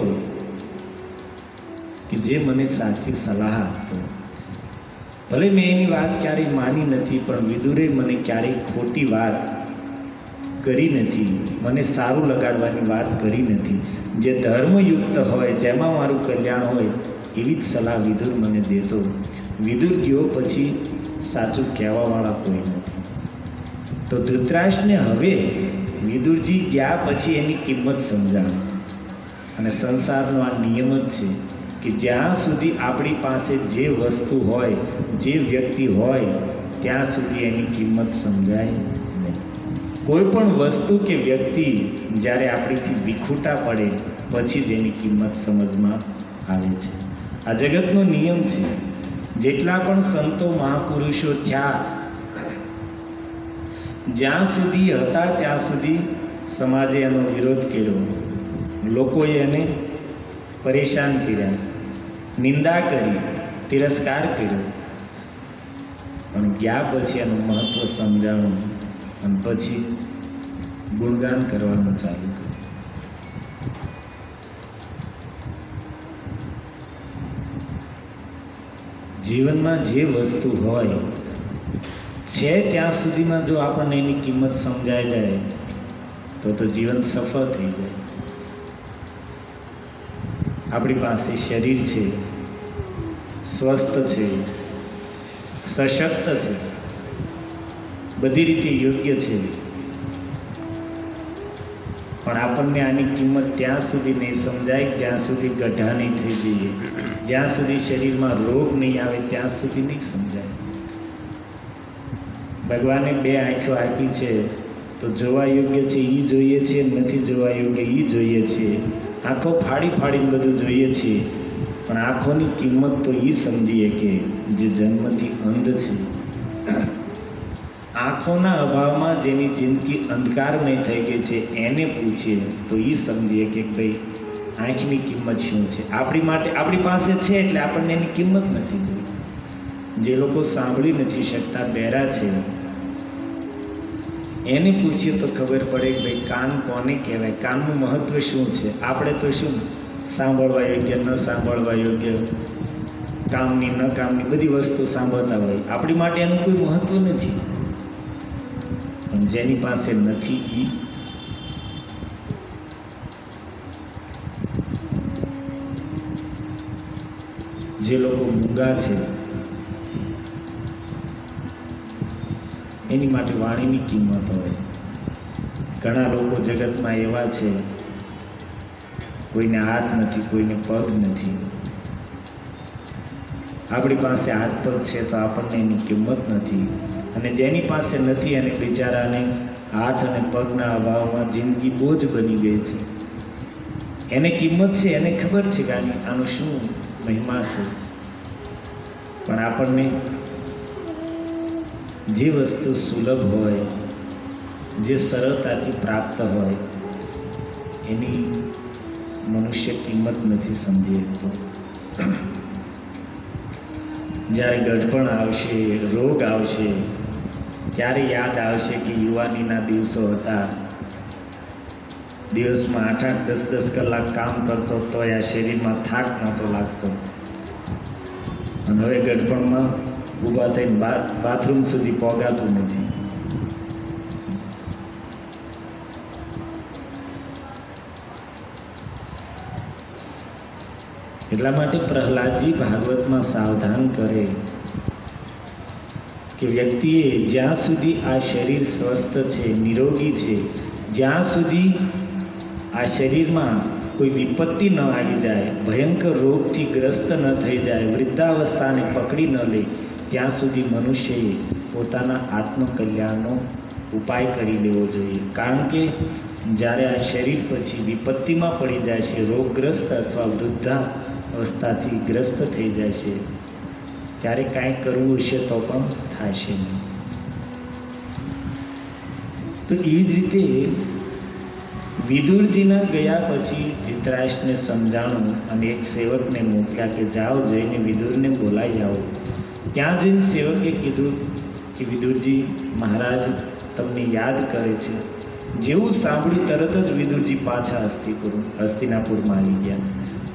કે જે મને સાચી સલાહ આપતો. ભલે મેં એની વાત ક્યારેય માની નથી, પણ વિદુરે મને ક્યારેય ખોટી વાત કરી નથી, મને સારું લગાડવાની વાત કરી નથી. જે ધર્મયુક્ત હોય, જેમાં મારું કલ્યાણ હોય એવી જ સલાહ વિદુર મને દેતો. વિદુર ગયો પછી સાચું કહેવાવાળા કોઈ નથી. તો ધૃતરાષ્ટ્રને હવે વિદુરજી ગયા પછી એની કિંમત સમજાવી. અને સંસારનો આ નિયમ જ છે કે જ્યાં સુધી આપણી પાસે જે વસ્તુ હોય, જે વ્યક્તિ હોય, ત્યાં સુધી એની કિંમત સમજાય નહીં. કોઈ પણ વસ્તુ કે વ્યક્તિ જ્યારે આપણીથી વિખૂટા પડે પછી જ એની કિંમત સમજમાં આવે છે. આ જગતનો નિયમ છે. જેટલા પણ સંતો મહાપુરુષો થયા, જ્યાં સુધી હતા ત્યાં સુધી સમાજે એનો વિરોધ કર્યો, લોકોએ એને પરેશાન કર્યા, નિંદા કરી, તિરસ્કાર કર્યો. પણ ગયા પછી એનું મહત્વ સમજાણું અને પછી ગુણગાન કરવાનું ચાલુ કર્યું. જીવનમાં જે વસ્તુ હોય છે ત્યાં સુધીમાં જો આપણને એની કિંમત સમજાઈ જાય તો જીવન સફળ થઈ જાય. આપણી પાસે શરીર છે, સ્વસ્થ છે, સશક્ત છે, બધી રીતે યોગ્ય છે, પણ આપણને આની કિંમત ત્યાં સુધી નહીં સમજાય જ્યાં સુધી ગઢા નહીં થઈ જઈએ, જ્યાં સુધી શરીરમાં રોગ નહીં આવે ત્યાં સુધી નહીં સમજાય. ભગવાને બે આંખો આપી છે તો જોવા યોગ્ય છે એ જોઈએ છે, નથી જોવા યોગ્ય એ જોઈએ છે. આંખો ફાડી ફાડીને બધું જોઈએ છીએ, પણ આંખોની કિંમત તો એ સમજીએ કે જે જન્મથી અંધ છે. આંખોના અભાવમાં જેની જિંદગી અંધકારમય થઈ ગઈ છે એને પૂછીએ તો એ સમજીએ કે ભાઈ આંખની કિંમત શું છે. આપણી પાસે છે એટલે આપણને એની કિંમત નથી. જે લોકો સાંભળી નથી શકતા, બહેરા છે, એને પૂછીએ તો ખબર પડે કે ભાઈ કાન કોને કહેવાય, કાનનું મહત્વ શું છે. આપણે તો શું સાંભળવા યોગ્ય, ન સાંભળવા યોગ્ય, કામની ન કામની બધી વસ્તુ સાંભળતા હોય. આપણી માટે એનું કોઈ મહત્વ નથી. પણ જેની પાસે નથી એ જે લોકો મૂંગા છે એની માટે વાણીની કિંમત હોય. ઘણા લોકો જગતમાં એવા છે, કોઈને હાથ નથી, કોઈને પગ નથી. આપણી પાસે હાથ પગ છે તો આપણને એની કિંમત નથી, અને જેની પાસે નથી અને બિચારાને હાથ અને પગના અભાવમાં જિંદગી બોજ બની ગઈ છે. એને કિંમત છે, એને ખબર છે કે આનું શું મહિમા છે. પણ આપણને જે વસ્તુ સુલભ હોય, જે સરળતાથી પ્રાપ્ત હોય, એની મનુષ્ય કિંમત નથી સમજી શકતો. જ્યારે ગઢપણ આવશે, રોગ આવશે, ત્યારે યાદ આવશે કે યુવાનીના દિવસો હતા. દિવસમાં 8-8, 10-10 કલાક કામ કરતો તો આ શરીરમાં થાક નહોતો લાગતો. અને હવે ગઢપણમાં ઊભા થઈને બાથરૂમ સુધી પહોંચાતું નથી. એટલા માટે પ્રહલાદજી ભાગવતમાં સાવધાન કરે કે વ્યક્તિએ જ્યાં સુધી આ શરીર સ્વસ્થ છે, નિરોગી છે, જ્યાં સુધી આ શરીરમાં કોઈ વિપત્તિ ન આવી જાય, ભયંકર રોગથી ગ્રસ્ત ન થઈ જાય, વૃદ્ધાવસ્થાને પકડી ન લે, ત્યાં સુધી મનુષ્યએ પોતાના આત્મકલ્યાણનો ઉપાય કરી લેવો જોઈએ. કારણ કે જ્યારે આ શરીર પછી વિપત્તિમાં પડી જાય છે, રોગગ્રસ્ત અથવા વૃદ્ધાવસ્થાથી ગ્રસ્ત થઈ જાય છે, ત્યારે કાંઈ કરવું હશે તો પણ થશે નહીં. તો એવી જ રીતે વિદુરજીના ગયા પછી ધૃતરાષ્ટ્રને સમજાણું અને એક સેવકને મોકલ્યા કે જાઓ, જઈને વિદુરને બોલાવી આવો. ત્યાં જઈને સેવકે કીધું કે વિદુરજી મહારાજ તમને યાદ કરે છે. જેવું સાંભળ્યું તરત જ વિદુરજી પાછા હસ્તિનાપુરમાં આવી ગયા.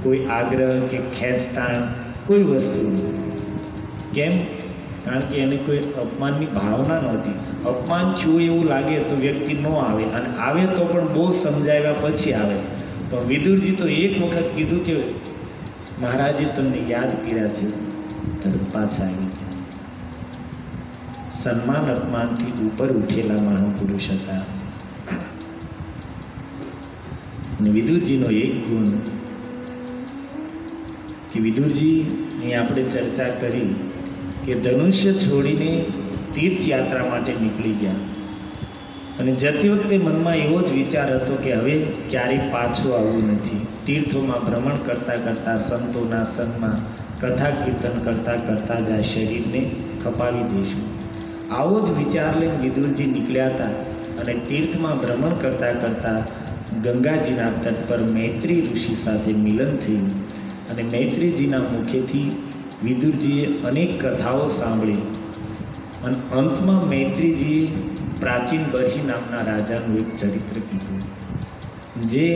કોઈ આગ્રહ કે ખેંચતાણ કોઈ વસ્તુ નહીં. કેમ? કારણ કે એને કોઈ અપમાનની ભાવના નહોતી. અપમાન થયું એવું લાગે તો વ્યક્તિ ન આવે, અને આવે તો પણ બહુ સમજાવ્યા પછી આવે. પણ વિદુરજી તો એક વખત કીધું કે મહારાજે તમને યાદ કર્યા છે, તરત પાછા આવી ગયા. સન્માન અપમાનથી ઉપર ઉઠેલા મહાપુરુષ હતા. અને વિદુરજીનો એક ગુણ કે વિદુરજી અહીં આપણે ચર્ચા કરી કે ધનુષ્ય છોડીને તીર્થયાત્રા માટે નીકળી ગયા. અને જતી વખતે મનમાં એવો જ વિચાર હતો કે હવે ક્યારેય પાછું આવવું નથી. તીર્થોમાં ભ્રમણ કરતાં કરતાં, સંતોના સંગમાં કથા કીર્તન કરતાં કરતાં જ આ શરીરને ખપાવી દઈશું. આવો જ વિચાર લઈને વિદુરજી નીકળ્યા હતા. અને તીર્થમાં ભ્રમણ કરતાં કરતાં ગંગાજીના તટ પર મૈત્રી ઋષિ સાથે મિલન થયું. અને મૈત્રીજીના મુખેથી વિદુરજીએ અનેક કથાઓ સાંભળી. અને અંતમાં મૈત્રીજીએ પ્રાચીન બર્હી નામના રાજાનું એક ચરિત્ર કીધું. જે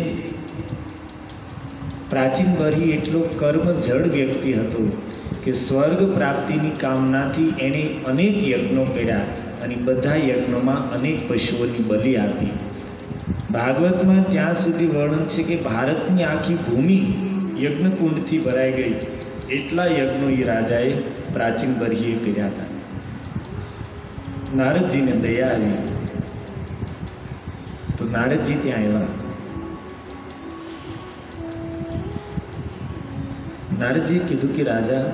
પ્રાચીન બર્હી એટલો કર્મજળ વ્યક્તિ હતો કે સ્વર્ગ પ્રાપ્તિની કામનાથી એણે અનેક યજ્ઞો કર્યા, અને બધા યજ્ઞોમાં અનેક પશુઓની બલિ આપી. ભાગવતમાં ત્યાં સુધી વર્ણન છે કે ભારતની આખી ભૂમિ યજ્ઞકુંડથી ભરાઈ ગઈ. એટલા યજ્ઞો એ રાજાએ પ્રાચીન બર્હીએ કર્યા હતા. નારદજીને દયા આવી તો નારદજી ત્યાં આવ્યા. નારદજીએ કીધું કે રાજા,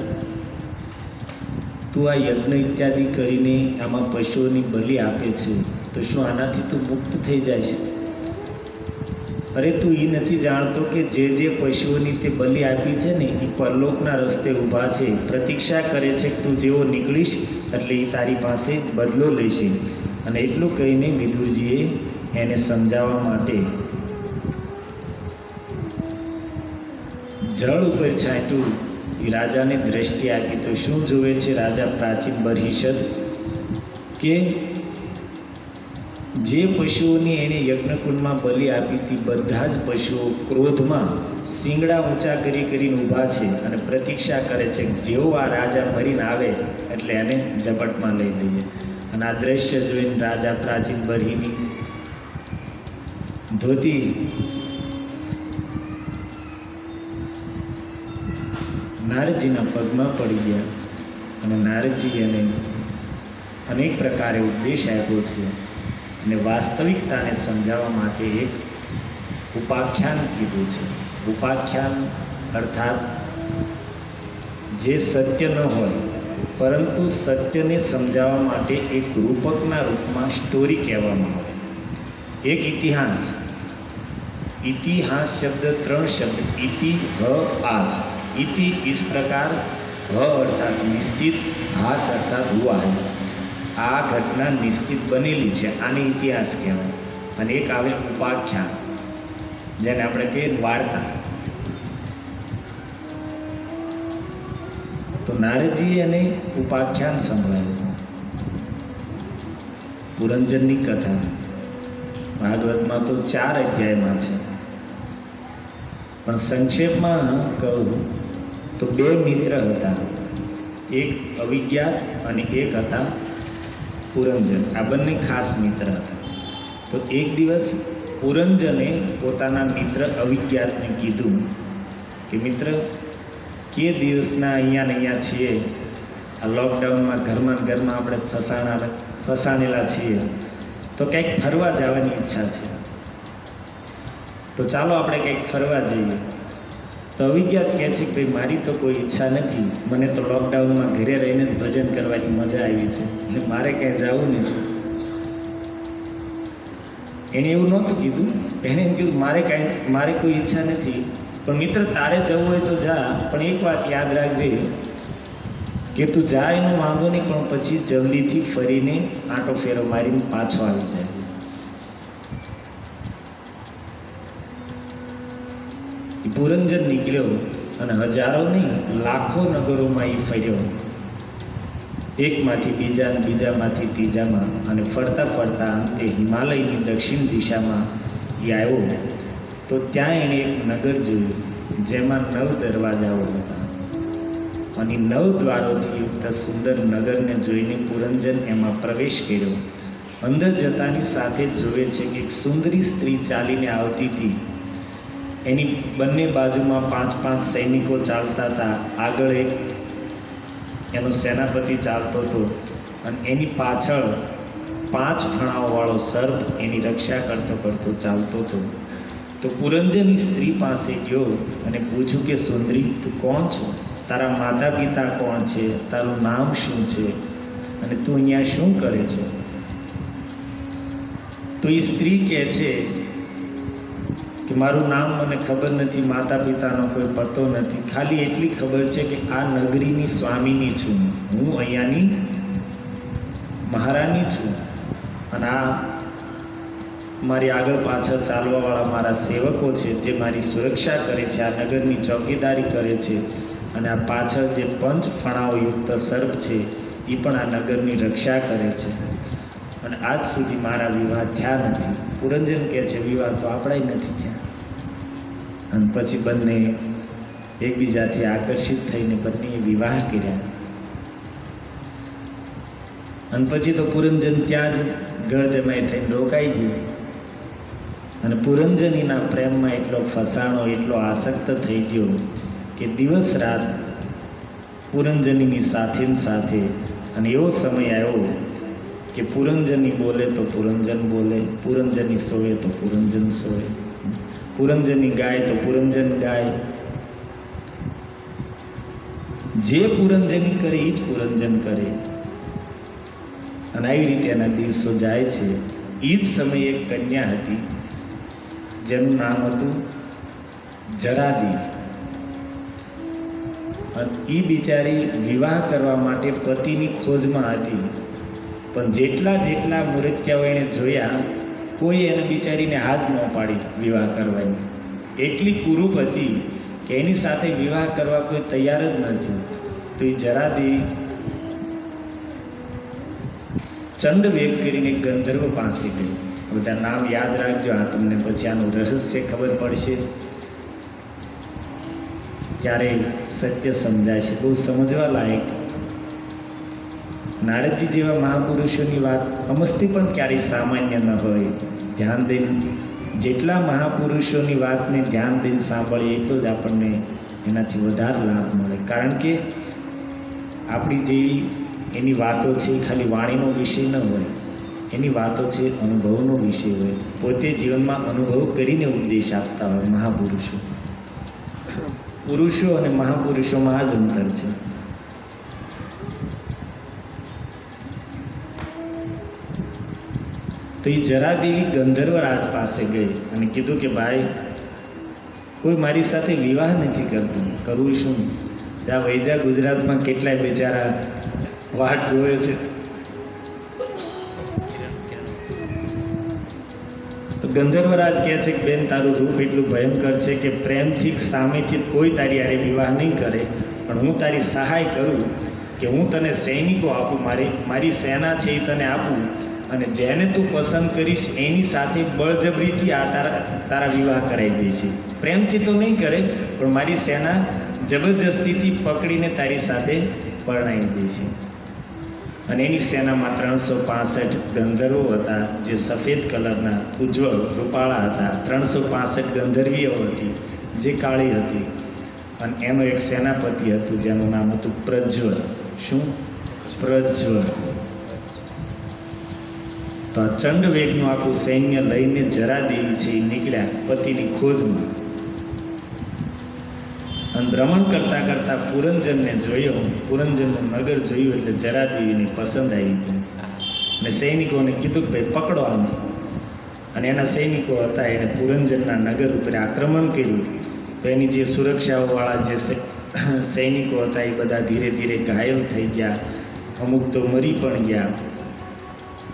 તું આ યજ્ઞ ઇત્યાદિ કરીને આમાં પશુઓની બલિ આપે છે, તો શું આનાથી તું મુક્ત થઈ જાય છે? અરે તું એ નથી જાણતો કે જે જે પશુઓની તે બલિ આપી છે ને, એ પરલોકના રસ્તે ઊભા છે, પ્રતીક્ષા કરે છે કે તું જેવો નીકળીશ એટલે એ તારી પાસે બદલો લેશે. અને એટલું કહીને વિદુરજીએ એને સમજાવવા માટે જળ ઉપર છાંટ્યું. એ રાજાને દ્રષ્ટિ આપી. તો શું જોવે છે રાજા પ્રાચીન બર્હિષદ? કે જે પશુઓની એણે યજ્ઞકુંડમાં બલિ આપી હતી, બધા જ પશુઓ ક્રોધમાં શિંગડા ઊંચા કરી કરીને ઊભા છે અને પ્રતીક્ષા કરે છે જેવો આ રાજા મરીને આવે એટલે એને ઝપટમાં લઈ લઈએ. અને આ દ્રશ્ય જોઈને રાજા પ્રાચીન બરહીની ધોતી નારદજીના પગમાં પડી ગયા અને નારદજી એને અનેક પ્રકારે ઉપદેશ આપ્યો છે અને વાસ્તવિકતાને સમજાવવા માટે એક ઉપાખ્યાન કીધું છે. ઉપાખ્યાન અર્થાત જે સત્ય ન હોય પરંતુ સત્યને સમજાવવા માટે એક રૂપકના રૂપમાં સ્ટોરી કહેવામાં આવે. એક ઇતિહાસ. इतिहास शब्द 3 शब्द इति ह आस. इति इस प्रकार, ह अर्थात निश्चित, हास अर्थात हुआ है. आ घटना निश्चित बनेली है, आने इतिहास कहेवाय. અને એક આવે ઉપાખ્યાન, જેને આપણે કહીએ વાર્તા. તો નારદજી એને ઉપાખ્યાન સંભળાવ્યું. પુરંજનની કથા ભાગવતમાં તો 4 અધ્યાયમાં છે, પણ સંક્ષેપમાં કહું તો 2 મિત્ર હતા, એક અવિજ્ઞાત અને એક હતા પુરંજન. આ બંને ખાસ મિત્ર હતા. તો એક દિવસ પુરંજને પોતાના મિત્ર અવિજ્ઞાતને કીધું કે મિત્ર, કે દિવસના અહીંયા ને અહીંયા છીએ, આ લોકડાઉનમાં ઘરમાં આપણે ફસાણેલા છીએ, તો કંઈક ફરવા જવાની ઈચ્છા છે, તો ચાલો આપણે કંઈક ફરવા જઈએ. તો અવિજ્ઞાત કહે છે કે ભાઈ મારી તો કોઈ ઈચ્છા નથી, મને તો લોકડાઉનમાં ઘરે રહીને જ ભજન કરવાની મજા આવી છે, એટલે મારે ક્યાંય જવું નથી. એણે એવું નહોતું કીધું, એણે એમ કીધું મારે કોઈ ઈચ્છા નથી, પણ મિત્ર તારે જવું હોય તો જા, પણ એક વાત યાદ રાખજે કે તું જા એનો વાંધો નહીં, પણ પછી જલ્દીથી ફરીને આંટો ફેરો મારીને પાછો આવી જાય. પુરંજન નીકળ્યો અને હજારો નહીં લાખો નગરોમાં એ ફર્યો, એકમાંથી બીજા, બીજામાંથી ત્રીજામાં, અને ફરતા ફરતા અંતે હિમાલયની દક્ષિણ દિશામાં એ આવ્યો. તો ત્યાં એણે એક નગર જોયું જેમાં 9 દરવાજાઓ હતા, અને 9 દ્વારોથી યુક્ત સુંદર નગરને જોઈને પુરંજન એમાં પ્રવેશ કર્યો. અંદર જતાની સાથે જોવે છે કે એક સુંદરી સ્ત્રી ચાલીને આવતી હતી. એની બંને બાજુમાં 5-5 સૈનિકો ચાલતા હતા. આગળ એક એનો સેનાપતિ ચાલતો હતો, અને એની પાછળ 5 ફણાઓવાળો સર્પ એની રક્ષા કરતો ચાલતો હતો. તો પુરંજન સ્ત્રી પાસે ગયો અને પૂછ્યું કે સુંદરી, તું કોણ છો? તારા માતા પિતા કોણ છે? તારું નામ શું છે? અને તું અહીંયા શું કરે છે? તો એ સ્ત્રી કહે છે કે મારું નામ મને ખબર નથી, માતા પિતાનો કોઈ પતો નથી, ખાલી એટલી ખબર છે કે આ નગરીની સ્વામીની છું, હું અહીંયાની મહારાણી છું, અને આ મારી આગળ પાછળ ચાલવાવાળા મારા સેવકો છે જે મારી સુરક્ષા કરે છે, આ નગરની ચોકીદારી કરે છે, અને આ પાછળ જે 5 ફણાઓ યુક્ત સર્પ છે એ પણ આ નગરની રક્ષા કરે છે, અને આજ સુધી મારા વિવાહ થયા નથી. પુરંજન કહે છે વિવાહ તો આપણા નથી થયા. અને પછી બંને એકબીજાથી આકર્ષિત થઈને બંનેએ વિવાહ કર્યા. અને પછી તો પુરંજન ત્યાં જ ઘર જમાઈ થઈને રોકાઈ ગયું. અને પુરંજનીના પ્રેમમાં એટલો ફસાણો, એટલો આસક્ત થઈ ગયો કે દિવસ રાત પુરંજનીની સાથે, અને એવો સમય આવ્યો કે પુરંજની બોલે તો પુરંજન બોલે, પુરંજની સોવે તો પુરંજન સોવે, પુરંજની ગાય તો પુરંજન ગાય. જે પુરંજની કરે એ જ પુરંજન કરે. અને આવી રીતે એના દિવસો જાય છે. એ જ સમયે એક કન્યા હતી જેનું નામ હતું જરાદી. એ બિચારી વિવાહ કરવા માટે પતિની ખોજમાં હતી, પણ જેટલા મૂર્ત્યાઓ એણે જોયા કોઈ એને બિચારીને હાથ ન પાડી વિવાહ કરવાની. એટલી કુરૂપ હતી કે એની સાથે વિવાહ કરવા કોઈ તૈયાર જ નથી. તો એ જરાદી ચંડ વેગ કરીને ગંધર્વ પાસે ગઈ. બધા નામ યાદ રાખજો, આ તમને પછી આનું રહસ્ય ખબર પડશે, ત્યારે સત્ય સમજાય છે. બહુ સમજવા લાયક નારદજી જેવા મહાપુરુષોની વાત અમસ્તી પણ ક્યારેય સામાન્ય ન હોય. ધ્યાન દઈને જેટલા મહાપુરુષોની વાતને ધ્યાન દઈને સાંભળીએ એટલો જ આપણને એનાથી વધારે લાભ મળે. કારણ કે આપણી જે એની વાતો છે એ ખાલી વાણીનો વિષય ન હોય, એની વાતો છે અનુભવનો વિષય હોય. પોતે જીવનમાં અનુભવ કરીને ઉપદેશ આપતા હોય મહાપુરુષો. પુરુષો અને મહાપુરુષોમાં આ જ અંતર છે. તો એ જરાદેવી ગંધર્વરાજ પાસે ગઈ અને કીધું કે ભાઈ, કોઈ મારી સાથે વિવાહ નથી કરતું, કરવું શું? ત્યાં વૈજા ગુજરાતમાં કેટલાય બિચારા વાટ જોવે છે. તો ગંધર્વરાજ કહે છે કે બેન, તારું રૂપ એટલું ભયંકર છે કે પ્રેમથી સામેથી કોઈ તારી હારે વિવાહ નહીં કરે, પણ હું તારી સહાય કરું કે હું તને સૈનિકો આપું, મારી સેના છે એ તને આપું, અને જેને તું પસંદ કરીશ એની સાથે બળજબરીથી આ તારા વિવાહ કરાવી દઈશ. પ્રેમથી તો નહીં કરે, પણ મારી સેના જબરજસ્તીથી પકડીને તારી સાથે પરણાવી દઈશ. અને એની સેનામાં 365 ગંધર્વો હતા, જે સફેદ કલરના ઉજ્જવળ રૂપાળા હતા. 365 ગંધર્વીઓ હતી, જે કાળી હતી. અને એનો એક સેનાપતિ હતું જેનું નામ હતું પ્રજ્વલ. શું? પ્રજ્વલ. તો આ ચંડવેગનું આખું સૈન્ય લઈને જરાદેવી છે એ નીકળ્યા પતિની ખોજમાં. અને ભ્રમણ કરતાં કરતાં પુરંજનને જોયો. પુરંજનનું નગર જોયું એટલે જરાદેવીને પસંદ આવી ગયું. અને સૈનિકોને કીધું કે ભાઈ પકડો આને. અને એના સૈનિકો હતા, એને પુરંજનના નગર ઉપર આક્રમણ કર્યું. તો એની જે સુરક્ષાવાળા જે સૈનિકો હતા એ બધા ધીરે ધીરે ઘાયલ થઈ ગયા, અમુક તો મરી પણ ગયા.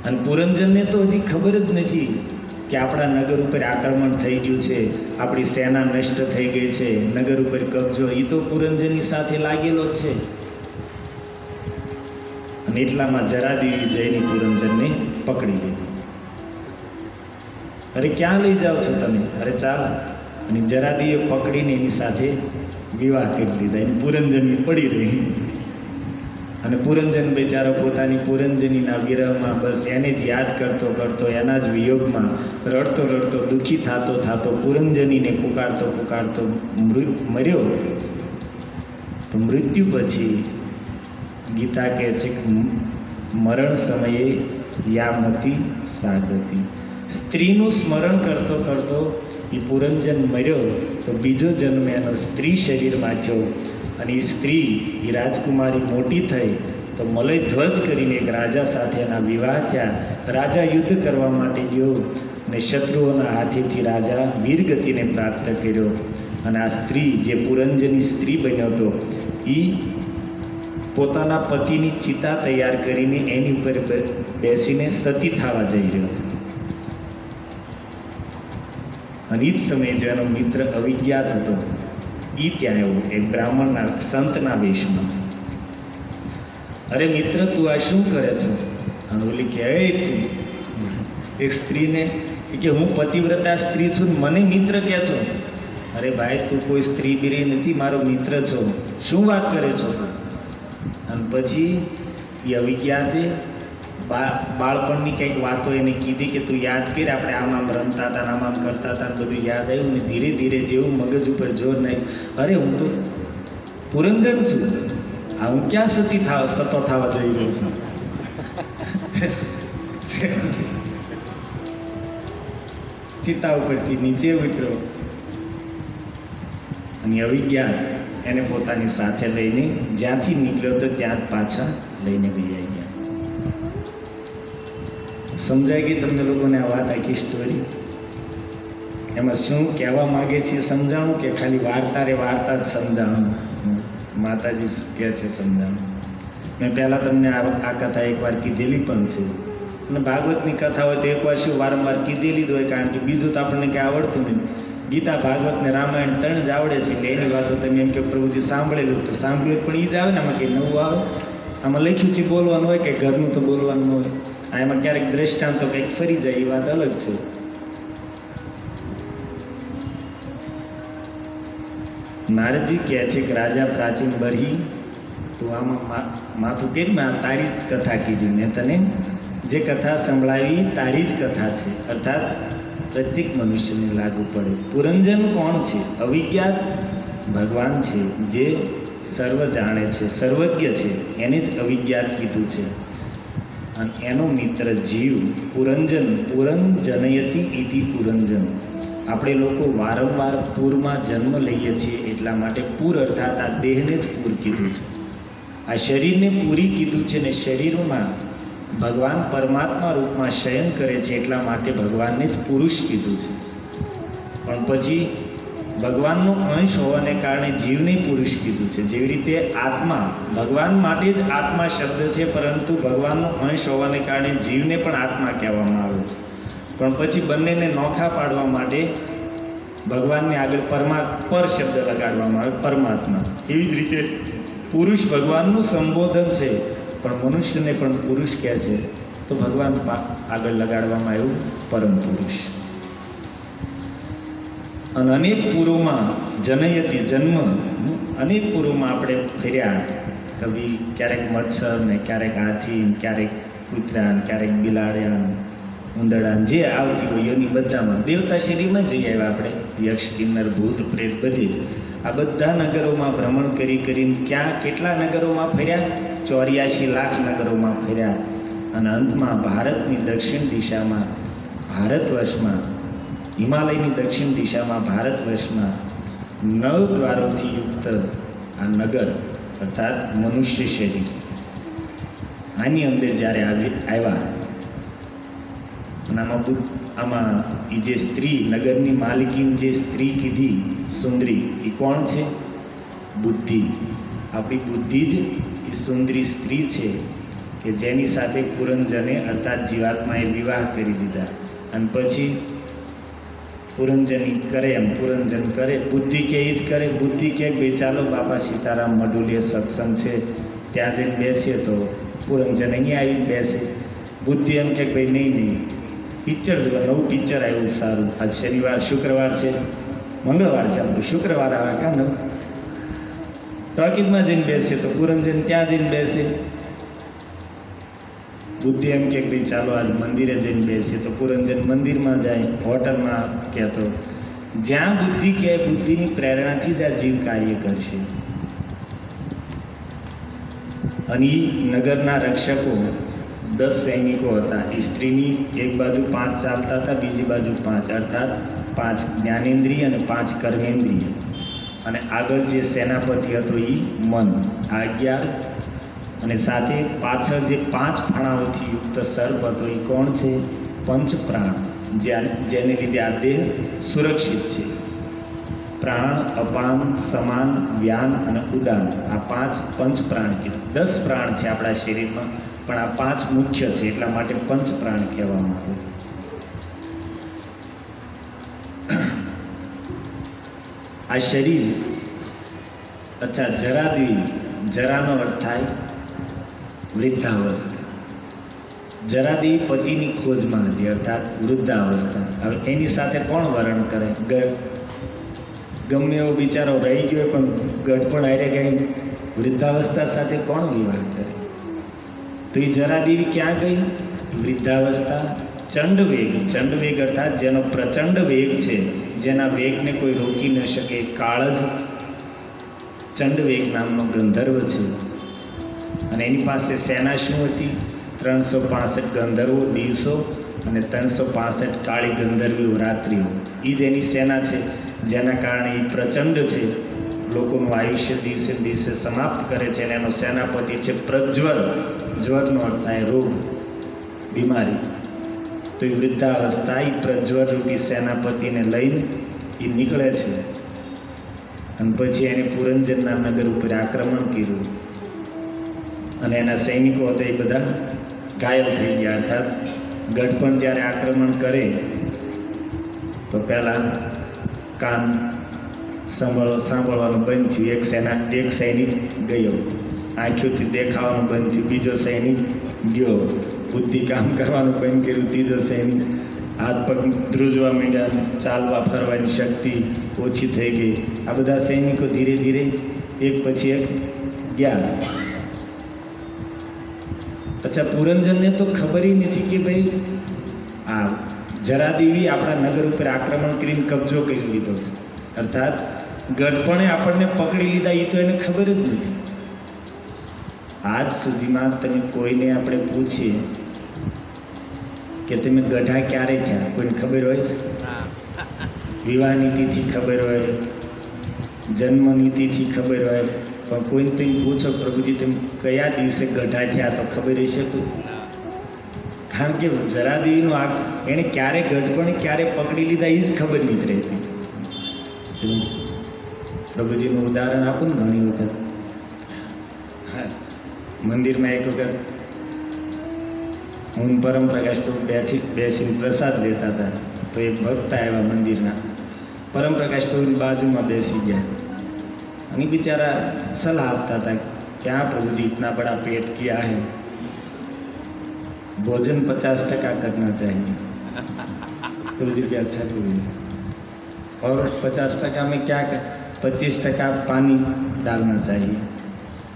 અને પુરંજનને તો હજી ખબર જ નથી કે આપણા નગર ઉપર આક્રમણ થઈ ગયું છે, આપણી સેના નષ્ટ થઈ ગઈ છે, નગર ઉપર કબજો. એ તો પુરંજનની સાથે લાગેલો જ છે. અને એટલામાં જરાદેવી જઈને પુરંજનને પકડી લીધું. અરે ક્યાં લઈ જાઓ છો તમે? અરે ચાલ. અને જરાદેવીએ પકડીને એની સાથે વિવાહ કરી લીધા. એની પુરંજની પડી રહી. અને પુરંજન બેચારો પોતાની પુરંજનીના વિરહમાં બસ એને જ યાદ કરતો કરતો, એના જ વિયોગમાં રડતો રડતો, દુઃખી થતો થતો, પુરંજનીને પુકારતો પુકારતો મર્યો. તો મૃત્યુ પછી ગીતા કહે છે કે મરણ સમયે યામતી સાગતી. સ્ત્રીનું સ્મરણ કરતો કરતો એ પુરંજન મર્યો. તો બીજો જન્મ એનો સ્ત્રી શરીરમાં થયો. અને એ સ્ત્રી, એ રાજકુમારી મોટી થઈ તો મલય ધ્વજ કરીને એક રાજા સાથે એના વિવાહ થયા. રાજા યુદ્ધ કરવા માટે ગયો અને શત્રુઓના હાથેથી રાજા વીરગતિને પ્રાપ્ત કર્યો. અને આ સ્ત્રી, જે પુરંજની સ્ત્રી બન્યો હતો, એ પોતાના પતિની ચિતા તૈયાર કરીને એની ઉપર બેસીને સતી થવા જઈ રહ્યો હતો. અને એ જ સમયે જો એનો મિત્ર અવિજ્ઞાત હતો, એ ત્યાં આવ્યો, એક બ્રાહ્મણના સંતના વેશમાં. અરે મિત્ર, તું આ શું કરે છો? અને ઓલી કે તું એક સ્ત્રીને કે હું પતિવ્રતા સ્ત્રી છું, મને મિત્ર કહે છો? અરે ભાઈ, તું કોઈ સ્ત્રી બીરી નથી, મારો મિત્ર છો, શું વાત કરે છો? અને પછી એ અવિજ્ઞાતે બાળપણની કંઈક વાતો એને કીધી કે તું યાદ કર, આપણે આમ આમ રમતા હતા, આમ આમ કરતા હતા, બધું યાદ આવ્યું. ને ધીરે ધીરે જેવું મગજ ઉપર જોર નહીં, અરે હું તો પુરંજન છું, આ હું ક્યાં સતો થવા જઈ રહ્યો છું? ચિતા ઉપરથી નીચે ઉતર્યો. અને અવિજ્ઞાત એને પોતાની સાથે લઈને જ્યાંથી નીકળ્યો હતો ત્યાં પાછા લઈને બી આવી ગયા. સમજાય ગઈ તમને લોકોને આ વાત, આખી સ્ટોરી? એમાં શું કહેવા માગે છે સમજાણું કે ખાલી વાર્તા જ સમજાણું? માતાજી કહે છે સમજાણું. મેં પહેલાં તમને આ કથા એકવાર કીધેલી પણ છે. અને ભાગવતની કથા હોય તો એકવાર શું વારંવાર કીધેલી જ હોય, કારણ કે બીજું તો આપણને કંઈ આવડતું નથી. ગીતા, ભાગવત ને રામાયણ 3 જ આવડે છે. એટલે એની વાતો તમે એમ કે પ્રભુજી સાંભળેલું તો સાંભળ્યું, પણ એ જ આવે ને. આમાં કંઈ નવું આવે? આમાં લખ્યું છે બોલવાનું હોય કે ઘરનું તો બોલવાનું હોય. એમાં ક્યારેક દ્રષ્ટાંતો કંઈક ફરી જાય, એ વાત અલગ છે. નારદજી કહે છે કે રાજા પ્રાચીન બરહી, તું આમાં માથું કેમ તારી જ કથા કીધી, મેં તને જે કથા સંભળાવી તારી જ કથા છે, અર્થાત પ્રત્યેક મનુષ્યને લાગુ પડે. પુરંજન કોણ છે? અવિજ્ઞાત ભગવાન છે, જે સર્વ જાણે છે, સર્વજ્ઞ છે, એને જ અવિજ્ઞાત કીધું છે. અને એનો મિત્ર જીવ પુરંજન, પુરંજનયતિ ઇતિ પુરંજન. આપણે લોકો વારંવાર પૂરમાં જન્મ લઈએ છીએ, એટલા માટે પૂર અર્થાત આ દેહને જ પૂર કીધું છે, આ શરીરને પૂરી કીધું છે. ને શરીરમાં ભગવાન પરમાત્મા રૂપમાં શયન કરે છે, એટલા માટે ભગવાનને જ પુરુષ કીધું છે. પણ પછી ભગવાનનો અંશ હોવાને કારણે જીવને પુરુષ કીધું છે. જેવી રીતે આત્મા, ભગવાન માટે જ આત્મા શબ્દ છે, પરંતુ ભગવાનનો અંશ હોવાને કારણે જીવને પણ આત્મા કહેવામાં આવે છે. પણ પછી બંનેને નોખા પાડવા માટે ભગવાનને આગળ પર શબ્દ લગાડવામાં આવે, પરમાત્મા. એવી જ રીતે પુરુષ ભગવાનનું સંબોધન છે, પણ મનુષ્યને પણ પુરુષ કહે છે, તો ભગવાન આગળ લગાડવામાં આવ્યું પરમ પુરુષ. અને અનેક પૂરોમાં જનયતી, જન્મ અનેક પૂરોમાં આપણે ફર્યા. કભી ક્યારેક મચ્છર ને ક્યારેક હાથી, ક્યારેક કૂતરા, ક્યારેક બિલાડ્યા, ઉંદરડા, જે આવતી હોય એની બધામાં દેવતા શરીરમાં જઈ આવ્યા આપણે. યક્ષ, કિન્નર, ભૂત, પ્રેત, બધી આ બધા નગરોમાં ભ્રમણ કરીને ક્યાં કેટલા નગરોમાં ફર્યા? 84 લાખ નગરોમાં ફર્યા. અને અંતમાં ભારતની દક્ષિણ દિશામાં, ભારત વર્ષમાં, હિમાલયની દક્ષિણ દિશામાં ભારત વર્ષમાં 9 દ્વારોથી યુક્ત આ નગર અર્થાત મનુષ્ય શરીર, આની અંદર જ્યારે આવ્યા, અને આમાં એ જે સ્ત્રી, નગરની માલિકીની જે સ્ત્રી કીધી સુંદરી, એ કોણ છે? બુદ્ધિ. આપણી બુદ્ધિ જ એ સુંદરી સ્ત્રી છે કે જેની સાથે પુરંજને અર્થાત જીવાત્માએ વિવાહ કરી દીધા. અને પછી પુરંજની કરે, એમ પુરંજન કરે, બુદ્ધિ કે એ જ કરે. બુદ્ધિ કે ભાઈ ચાલો બાપા સીતારામ મડુલીએ સત્સંગ છે, ત્યાં જઈને બેસીએ, તો પુરંજન અહીંયા આવીને બેસે. બુદ્ધિ એમ કે ભાઈ નહીં, પિક્ચર જોવા, નવું પિક્ચર આવ્યું સારું, આજ શનિવાર, શુક્રવાર છે, મંગળવાર છે, આમ તો શુક્રવાર આવે કાં નવું, ટોકીઝમાં જઈને બેસે, તો પુરંજન ત્યાં જઈને બેસે. બુદ્ધિ એમ કે ભાઈ ચાલો આજ મંદિરે જઈને બેસીએ, તો પુરંજન મંદિરમાં જાય, હોટલમાં કહેતો. જ્યાં બુદ્ધિ કહે, બુદ્ધિની પ્રેરણાથી જ આ જીવ કાર્ય કરશે. અને નગરના રક્ષકો 10 સૈનિકો હતા. એ સ્ત્રીની એક બાજુ 5 ચાલતા હતા, બીજી બાજુ 5, અર્થાત 5 જ્ઞાનેન્દ્રિય અને 5 કર્મેન્દ્રિય. અને આગળ જે સેનાપતિ હતો એ મન, આ 11. અને સાથે પાછળ જે 5 ફણાઓથી યુક્ત સર્પ હતો એ કોણ છે? પંચ પ્રાણ, જેને લીધે આ દેહ સુરક્ષિત છે. પ્રાણ, અપાન, સમાન, વ્યાન અને ઉદાન, આ 5 પંચ પ્રાણ કીધું. 10 પ્રાણ છે આપણા શરીરમાં, પણ આ 5 મુખ્ય છે, એટલા માટે પંચ પ્રાણ કહેવામાં આવે. આ શરીર, અચ્છા, જરાદ્વી, જરાનો અર્થ થાય વૃદ્ધાવસ્થા. જરાદેવી પતિની ખોજમાં હતી, અર્થાત વૃદ્ધાવસ્થા. હવે એની સાથે કોણ વર્ણન કરે? ગમે એવો બિચારો રહી ગયો, પણ ગઢપણ હારે ગઈ, વૃદ્ધાવસ્થા સાથે કોણ વિવાહ કરે? તો એ જરાદેવી ક્યાં ગઈ? વૃદ્ધાવસ્થા. ચંડવેગ, ચંડવેગ અર્થાત જેનો પ્રચંડ વેગ છે, જેના વેગને કોઈ રોકી ન શકે, કાળ જ ચંડવેગ નામનો ગંધર્વ છે. અને એની પાસે સેના શું હતી? 365 ગંધર્વો દિવસો અને 365 કાળી ગંધર્વીઓ રાત્રિઓ. એ જ એની સેના છે, જેના કારણે એ પ્રચંડ છે, લોકોનું આયુષ્ય દિવસે દિવસે સમાપ્ત કરે છે. અને એનો સેનાપતિ છે પ્રજ્વર. જ્વરનો અર્થ થાય રોગ, બીમારી. તો એ વૃદ્ધાવસ્થા એ પ્રજ્વર રૂપી સેનાપતિને લઈને એ નીકળે છે. અને પછી એને પુરંજનના નગર ઉપર આક્રમણ કર્યું. અને એના સૈનિકો હતા એ બધા ઘાયલ થઈ ગયા. અર્થાત ગઢપણ જ્યારે આક્રમણ કરે તો પહેલાં કાન સાંભળવાનું બંધ થયું. એક સૈનિક ગયો, આંખોથી દેખાવાનું બંધ થયું. બીજો સૈનિક ગયો, બુદ્ધિ કામ કરવાનું બંધ કર્યું. ત્રીજો સૈનિક હાથ પગ ધ્રુજવા માંડ્યા, ચાલવા ફરવાની શક્તિ ઓછી થઈ ગઈ. આ બધા સૈનિકો ધીરે ધીરે એક પછી એક ગયા. પછી પુરંજનને તો ખબર નથી કે ભાઈ આ જરાદેવી આપણા નગર ઉપર આક્રમણ કરીને કબજો કરી લીધો છે, અર્થાત ગઢપણે આપણને પકડી લીધા, એ તો એને ખબર જ નથી. આજ સુધીમાં તમે કોઈને આપણે પૂછીએ કે તમે ગઢા ક્યારે થયા, કોઈને ખબર હોય છે? વિવાહ નીતિથી ખબર હોય, જન્મ નીતિથી ખબર હોય, પણ કોઈને તમે પૂછો પ્રભુજી તમે કયા દિવસે ગઢા થયા તો ખબર હશે કોઈ? કારણ કે જરાદેવીનો આ એણે ક્યારે ગઢપણ ક્યારે પકડી લીધા એ જ ખબર નથી રહેતી. પ્રભુજીનું ઉદાહરણ આપું ને, ઘણી વખત હા મંદિરમાં એક વખત હું પરમ પ્રકાશ પ્રભુ બેસીને પ્રસાદ લેતા હતા, તો એક ભક્ત આવ્યા મંદિરના, પરમ પ્રકાશ પ્રભુની બાજુમાં બેસી ગયા અને બિચારા સલાહ આપતા હતા કે હા प्रभुजी इतना बड़ा पेट किया है, भोजन 50% करना चाहिए. प्रभुजी क्या अच्छा प्रभुजी, और 50% में क्या कर, 25% पानी डालना चाहिए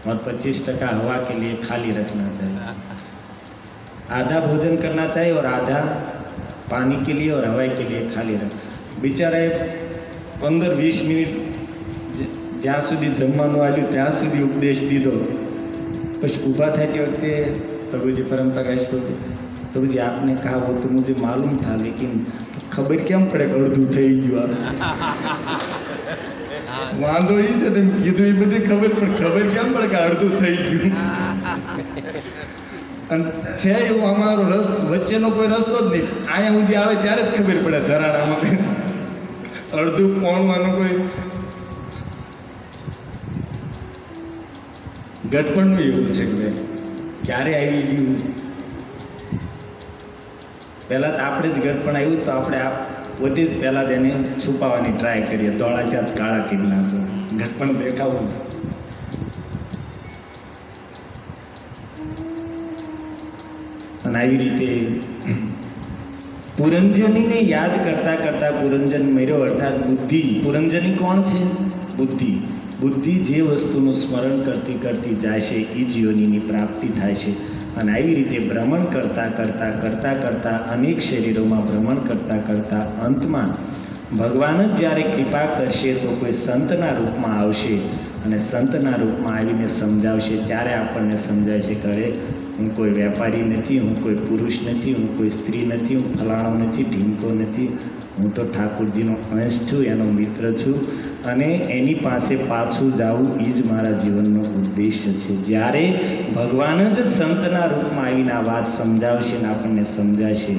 और 25% हवा के लिए खाली रखना चाहिए. आधा भोजन करना चाहिए और आधा पानी के लिए और हवा के लिए खाली रख. बेचाराए 15-20 मिनिट જ્યાં સુધી જમવાનું આવ્યું ત્યાં સુધી ઉપદેશ દીધો. પછી ઊભા થાય તે વખતે પ્રભુજી परम प्रकाश प्रभुजी आपने कहा वो तो मुझे मालूम था, लेकिन खबर કેમ પડે કે અડધું થઈ ગયું? વાંધો એ છે તેમ કીધું, એ બધી ખબર, પણ ખબર કેમ પડે કે અડધું થઈ ગયું? અને છે એવું અમારો વચ્ચેનો કોઈ રસ્તો જ નહીં, અહીંયા સુધી આવે ત્યારે જ ખબર પડે ધરાણામાં અડધું પોણવાનું કોઈ. ગઢપણનું એવું છે કે ક્યારે આવી ગયું? પહેલાં તો આપણે જ ગઢપણ આવ્યું તો આપણે આ પોતે જ પહેલાં જ એને છુપાવવાની ટ્રાય કરીએ, ધોળા ત્યાં કાળા કરી નાખો, ગઢપણ દેખાવું. અને આવી રીતે પુરંજનીને યાદ કરતા કરતા પુરંજન મર્યો, અર્થાત બુદ્ધિ. પુરંજની કોણ છે? બુદ્ધિ. બુદ્ધિ જે વસ્તુનું સ્મરણ કરતી કરતી જાય છે એ જ યોનિની પ્રાપ્તિ થાય છે. અને આવી રીતે ભ્રમણ કરતાં કરતાં કરતાં કરતાં અનેક શરીરોમાં ભ્રમણ કરતાં કરતાં અંતમાં ભગવાન જ જ્યારે કૃપા કરશે તો કોઈ સંતના રૂપમાં આવશે અને સંતના રૂપમાં આવીને સમજાવશે. ત્યારે આપણને સમજાય છે કે અરે હું કોઈ વેપારી નથી, હું કોઈ પુરુષ નથી, હું કોઈ સ્ત્રી નથી, હું ફલાણો નથી, ઢીંકો નથી, હું તો ઠાકોરજીનો અંશ છું, એનો મિત્ર છું અને એની પાસે પાછું જવું એ જ મારા જીવનનો ઉદ્દેશ્ય છે. જ્યારે ભગવાન જ સંતના રૂપમાં આવીને આ વાત સમજાવશે ને આપણને સમજાશે,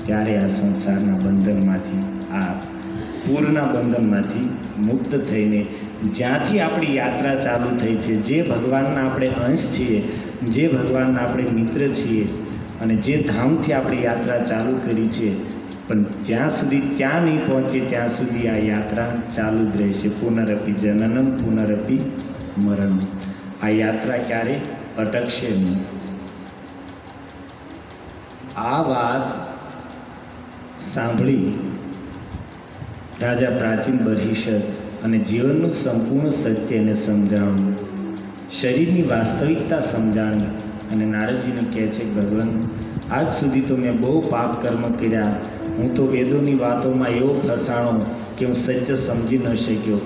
ત્યારે આ સંસારના બંધનમાંથી, આ પૂરના બંધનમાંથી મુક્ત થઈને જ્યાંથી આપણી યાત્રા ચાલુ થઈ છે, જે ભગવાનના આપણે અંશ છીએ, જે ભગવાનના આપણે મિત્ર છીએ અને જે ધામથી આપણી યાત્રા ચાલુ કરી છે, પણ જ્યાં સુધી ત્યાં નહીં પહોંચે ત્યાં સુધી આ યાત્રા ચાલુ જ રહેશે. પુનરપી જનનમ પુનરપી મરણમ. આ યાત્રા ક્યારે અટકશે નહીં. આ વાત સાંભળી રાજા પ્રાચીન બર્હિષદ અને જીવનનું સંપૂર્ણ સત્ય એને સમજાવ્યું, શરીરની વાસ્તવિકતા સમજાણી અને નારદજીને કહે છે કે ભગવાન આજ સુધી તો મેં બહુ પાપ કર્મ કર્યા, હું તો વેદોની વાતોમાં એવો ફસાણો કે હું સત્ય સમજી ન શક્યો.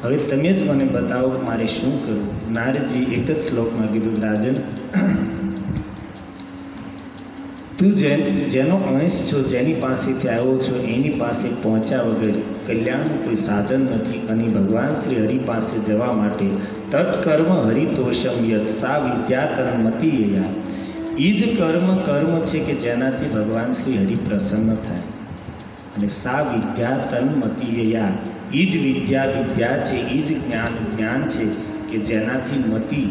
હવે તમે જ મને બતાવો કે મારે શું કરવું. નારદજી એક જ શ્લોકમાં કીધું, રાજન તું જેનો અંશ છો, જેની પાસેથી આવ્યો છો, એની પાસે પહોંચ્યા વગર કલ્યાણનું કોઈ સાધન નથી. અને ભગવાન શ્રી હરિ પાસે જવા માટે તત્કર્મ હરિતોષમ યત સા વિદ્યા તન્મતિયા. એ જ કર્મ છે કે જેનાથી ભગવાન શ્રી હરિ પ્રસન્ન થાય. અને સા વિદ્યા તન્મતિયા, એ જ વિદ્યા છે, એ જ જ્ઞાન છે કે જેનાથી મતિ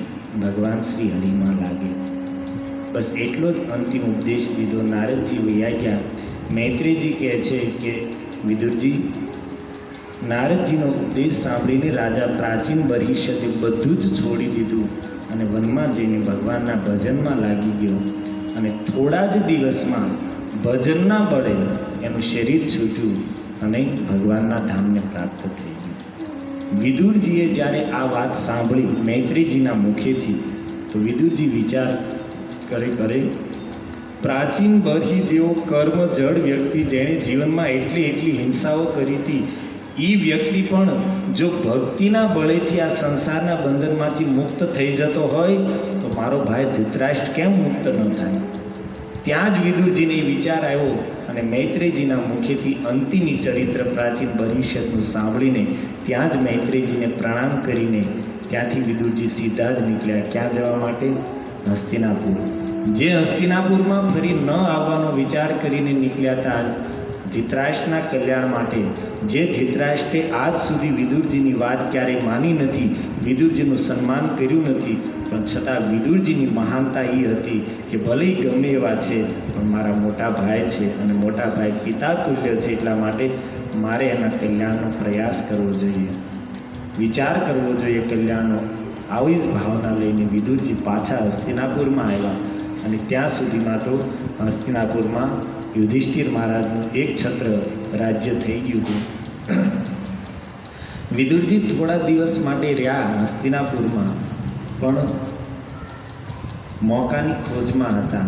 ભગવાન શ્રી હરિમાં લાગે. બસ એટલો જ અંતિમ ઉપદેશ દીધો. નારદજી વૈયા ગયા. મૈત્રેયજી કહે છે કે વિદુરજી, નારદજીનો ઉપદેશ સાંભળીને રાજા પ્રાચીન બર્હિષદે બધું જ છોડી દીધું અને વનમાં જઈને ભગવાનના ભજનમાં લાગી ગયો. અને થોડા જ દિવસમાં ભજનના બળે એનું શરીર છૂટ્યું અને ભગવાનના ધામને પ્રાપ્ત થઈ ગયું. વિદુરજીએ જ્યારે આ વાત સાંભળી મૈત્રેયજીના મુખેથી, તો વિદુરજી વિચાર કરે પ્રાચીન બરહી જેવો કર્મ જડ વ્યક્તિ જેણે જીવનમાં એટલી હિંસાઓ કરી હતી, એ વ્યક્તિ પણ જો ભક્તિના બળેથી આ સંસારના બંધનમાંથી મુક્ત થઈ જતો હોય તો મારો ભાઈ ધૃતરાષ્ટ્ર કેમ મુક્ત ન થાય? ત્યાં જ વિદુરજીને વિચાર આવ્યો અને મૈત્રેયજીના મુખેથી અંતિમી ચરિત્ર પ્રાચીન ભવિષ્યનું સાંભળીને ત્યાં જ મૈત્રેયજીને પ્રણામ કરીને ત્યાંથી વિદુરજી સીધા જ નીકળ્યા. ક્યાં જવા માટે? હસ્તિનાપુર. જે હસ્તિનાપુરમાં ફરી ન આવવાનો વિચાર કરીને નીકળ્યા હતા ધૃતરાષ્ટ્રના કલ્યાણ માટે. જે ધૃતરાષ્ટ્રે આજ સુધી વિદુરજીની વાત ક્યારેય માની નથી, વિદુરજીનું સન્માન કર્યું નથી, પણ છતાં વિદુરજીની મહાનતા એ હતી કે ભલે ગમે એવા છે પણ મારા મોટા ભાઈ છે અને મોટા ભાઈ પિતા તુલ્ય છે, એટલા માટે મારે એના કલ્યાણનો પ્રયાસ કરવો જોઈએ, વિચાર કરવો જોઈએ કલ્યાણનો. આવી જ ભાવના લઈને વિદુરજી પાછા હસ્તિનાપુરમાં આવ્યા અને ત્યાં સુધીમાં તો હસ્તિનાપુરમાં યુધિષ્ઠિર મહારાજનું એક છત્ર રાજ્ય થઈ ગયું હતું. વિદુરજી થોડા દિવસ માટે રહ્યા હસ્તિનાપુરમાં, પણ મોકાની ખોજમાં હતા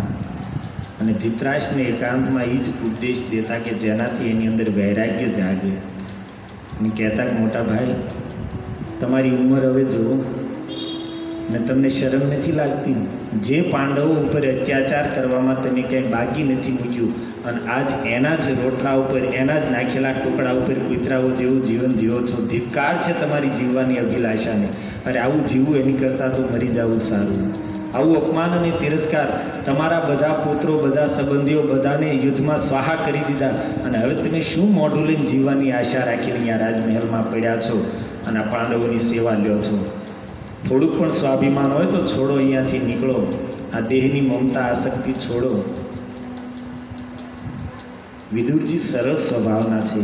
અને ધૃતરાષ્ટ્રને એકાંતમાં એ જ ઉપદેશ દેતા કે જેનાથી એની અંદર વૈરાગ્ય જાગે અને કહેતા કે મોટા ભાઈ, તમારી ઉંમર હવે જુઓ ને તમને શરમ નથી લાગતી? જે પાંડવો ઉપર અત્યાચાર કરવામાં તમે ક્યાંય બાકી નથી મૂક્યું અને આજ એના જ રોટલા ઉપર, એના જ નાખેલા ટુકડા ઉપર કૂતરાઓ જેવું જીવન જીવો છો. ધિક્કાર છે તમારી જીવવાની અભિલાષાને. અરે આવું જીવવું એની કરતાં તો મરી જવું સારું. આવું અપમાન અને તિરસ્કાર, તમારા બધા પુત્રો, બધા સંબંધીઓ બધાને યુદ્ધમાં સ્વાહા કરી દીધા અને હવે તમે શું મોઢું લઈને જીવવાની આશા રાખીને અહીંયા રાજમહેલમાં પડ્યા છો અને આ પાંડવોની સેવા લ્યો છો? થોડુંક પણ સ્વાભિમાન હોય તો છોડો, અહીંયાથી નીકળો, આ દેહની મમતા આસક્તિ છોડો. વિદુરજી સરળ સ્વભાવના છે,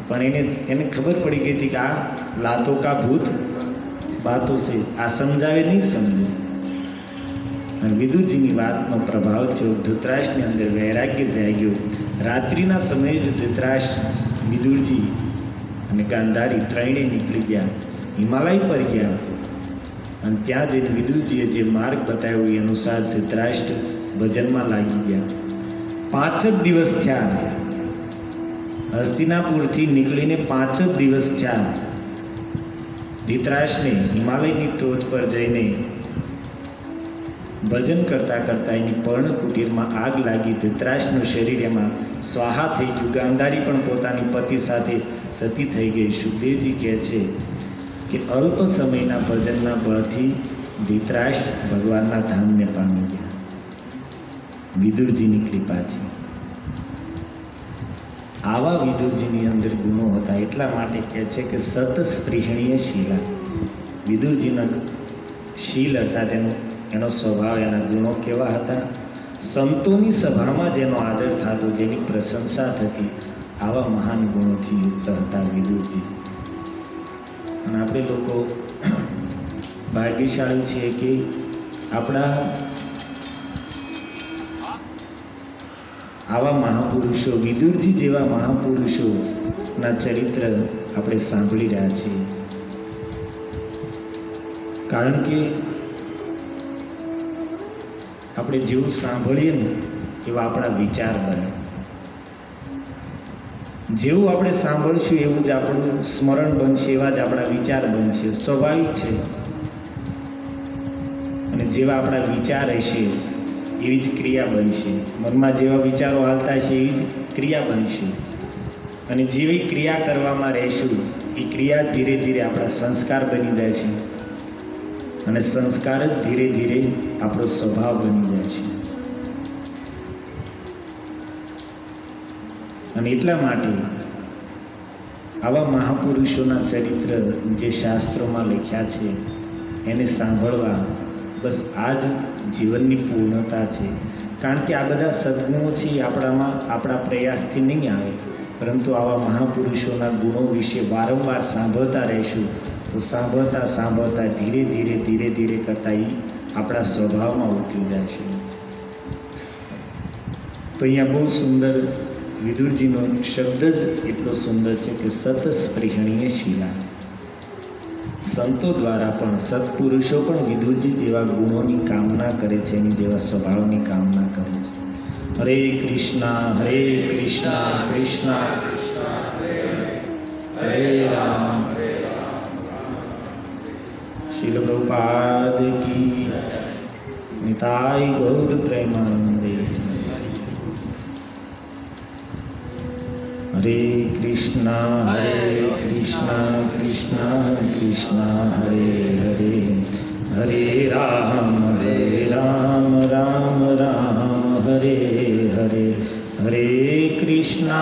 પણ એને ખબર પડી ગઈ હતી કે આ લાતો કા ભૂત બાતો છે, આ સમજાવે નહીં સમજે. અને વિદુરજીની વાતનો પ્રભાવ જો ધૃતરાષ્ટ્રની અંદર વૈરાગ્ય જાગ્યો. રાત્રિના સમયે જ ધૃતરાષ્ટ્ર, વિદુરજી અને ગાંધારી ત્રણેય નીકળી ગયા, હિમાલય પર ગયા અને ત્યાં જઈને વિદુરજીએ જે માર્ગ બતાવ્યો એ અનુસાર ધૃતરાષ્ટ્ર ભજનમાં લાગી ગયા. 5 જ દિવસ થયા, હસ્તિનાપુરથી નીકળીને 5 જ દિવસ થયા. ધૃતરાષ્ટ્રને હિમાલયની ટોચ પર જઈને ભજન કરતાં કરતાં એની પર્ણકુટીરમાં આગ લાગી. ધૃતરાષ્ટ્રનું શરીર એમાં સ્વાહા થઈ ગયું. ગાંધારી પણ પોતાની પતિ સાથે સતી થઈ ગઈ. સુખદેવજી કહે છે કે અલ્પ સમયના ભજનના બળથી ધૃતરાષ્ટ્ર ભગવાનના ધામને પામી ગયા, વિદુરજીની કૃપાથી. આવા વિદુરજીની અંદર ગુણો હતા, એટલા માટે કહે છે કે સતસ્પૃહણીય શીલા. વિદુરજીના શીલ હતા, એનો સ્વભાવ, એના ગુણો કેવા હતા? સંતોની સભામાં જેનો આદર થતો, જેની પ્રશંસા થતી, આવા મહાન ગુણોથી યુક્ત હતા વિદુરજી. અને આપણે લોકો ભાગ્યશાળી છીએ કે આપણા આવા મહાપુરુષો, વિદુરજી જેવા મહાપુરુષોના ચરિત્ર આપણે સાંભળી રહ્યા છીએ. કારણ કે આપણે જેવું સાંભળીએ ને એવા આપણા વિચાર બને. જેવું આપણે સાંભળશું એવું જ આપણું સ્મરણ બનશે, એવા જ આપણા વિચાર બનશે. સ્વાભાવિક છે. અને જેવા આપણા વિચાર હશે એવી જ ક્રિયા બનશે. મનમાં જેવા વિચારો હાલતા હશે એવી જ ક્રિયા બનશે. અને જેવી ક્રિયા કરવામાં રહેશું એ ક્રિયા ધીરે ધીરે આપણા સંસ્કાર બની જાય છે અને સંસ્કાર જ ધીરે ધીરે આપણો સ્વભાવ બની જાય છે. અને એટલા માટે આવા મહાપુરુષોના ચરિત્ર જે શાસ્ત્રોમાં લખ્યા છે એને સાંભળવા બસ આ જ જીવનની પૂર્ણતા છે. કારણ કે આ બધા સદગુણો છે એ આપણામાં આપણા પ્રયાસથી નહીં આવે, પરંતુ આવા મહાપુરુષોના ગુણો વિશે વારંવાર સાંભળતા રહીશું તો સાંભળતા સાંભળતા ધીરે ધીરે ધીરે ધીરે કરતાં એ આપણા સ્વભાવમાં ઉતરી જાય છે. તો અહીંયા બહુ સુંદર વિદુરજીનો શબ્દ જ એટલો સુંદર છે કે સતસ્પૃહણીય શીલા. સંતો દ્વારા પણ સત્પુરુષો પણ વિદુરજી જેવા ગુણોની કામના કરે છે, એની જેવા સ્વભાવની કામના કરે છે. હરે કૃષ્ણ કૃષ્ણ હરે રામ શ્રીલ પ્રભુપાદ કી નિતાઈ ગૌર પ્રેમાનંદે. हरे कृष्णा कृष्ण कृष्ण हरे हरे, हरे राम राम राम हरे हरे, हरे कृष्णा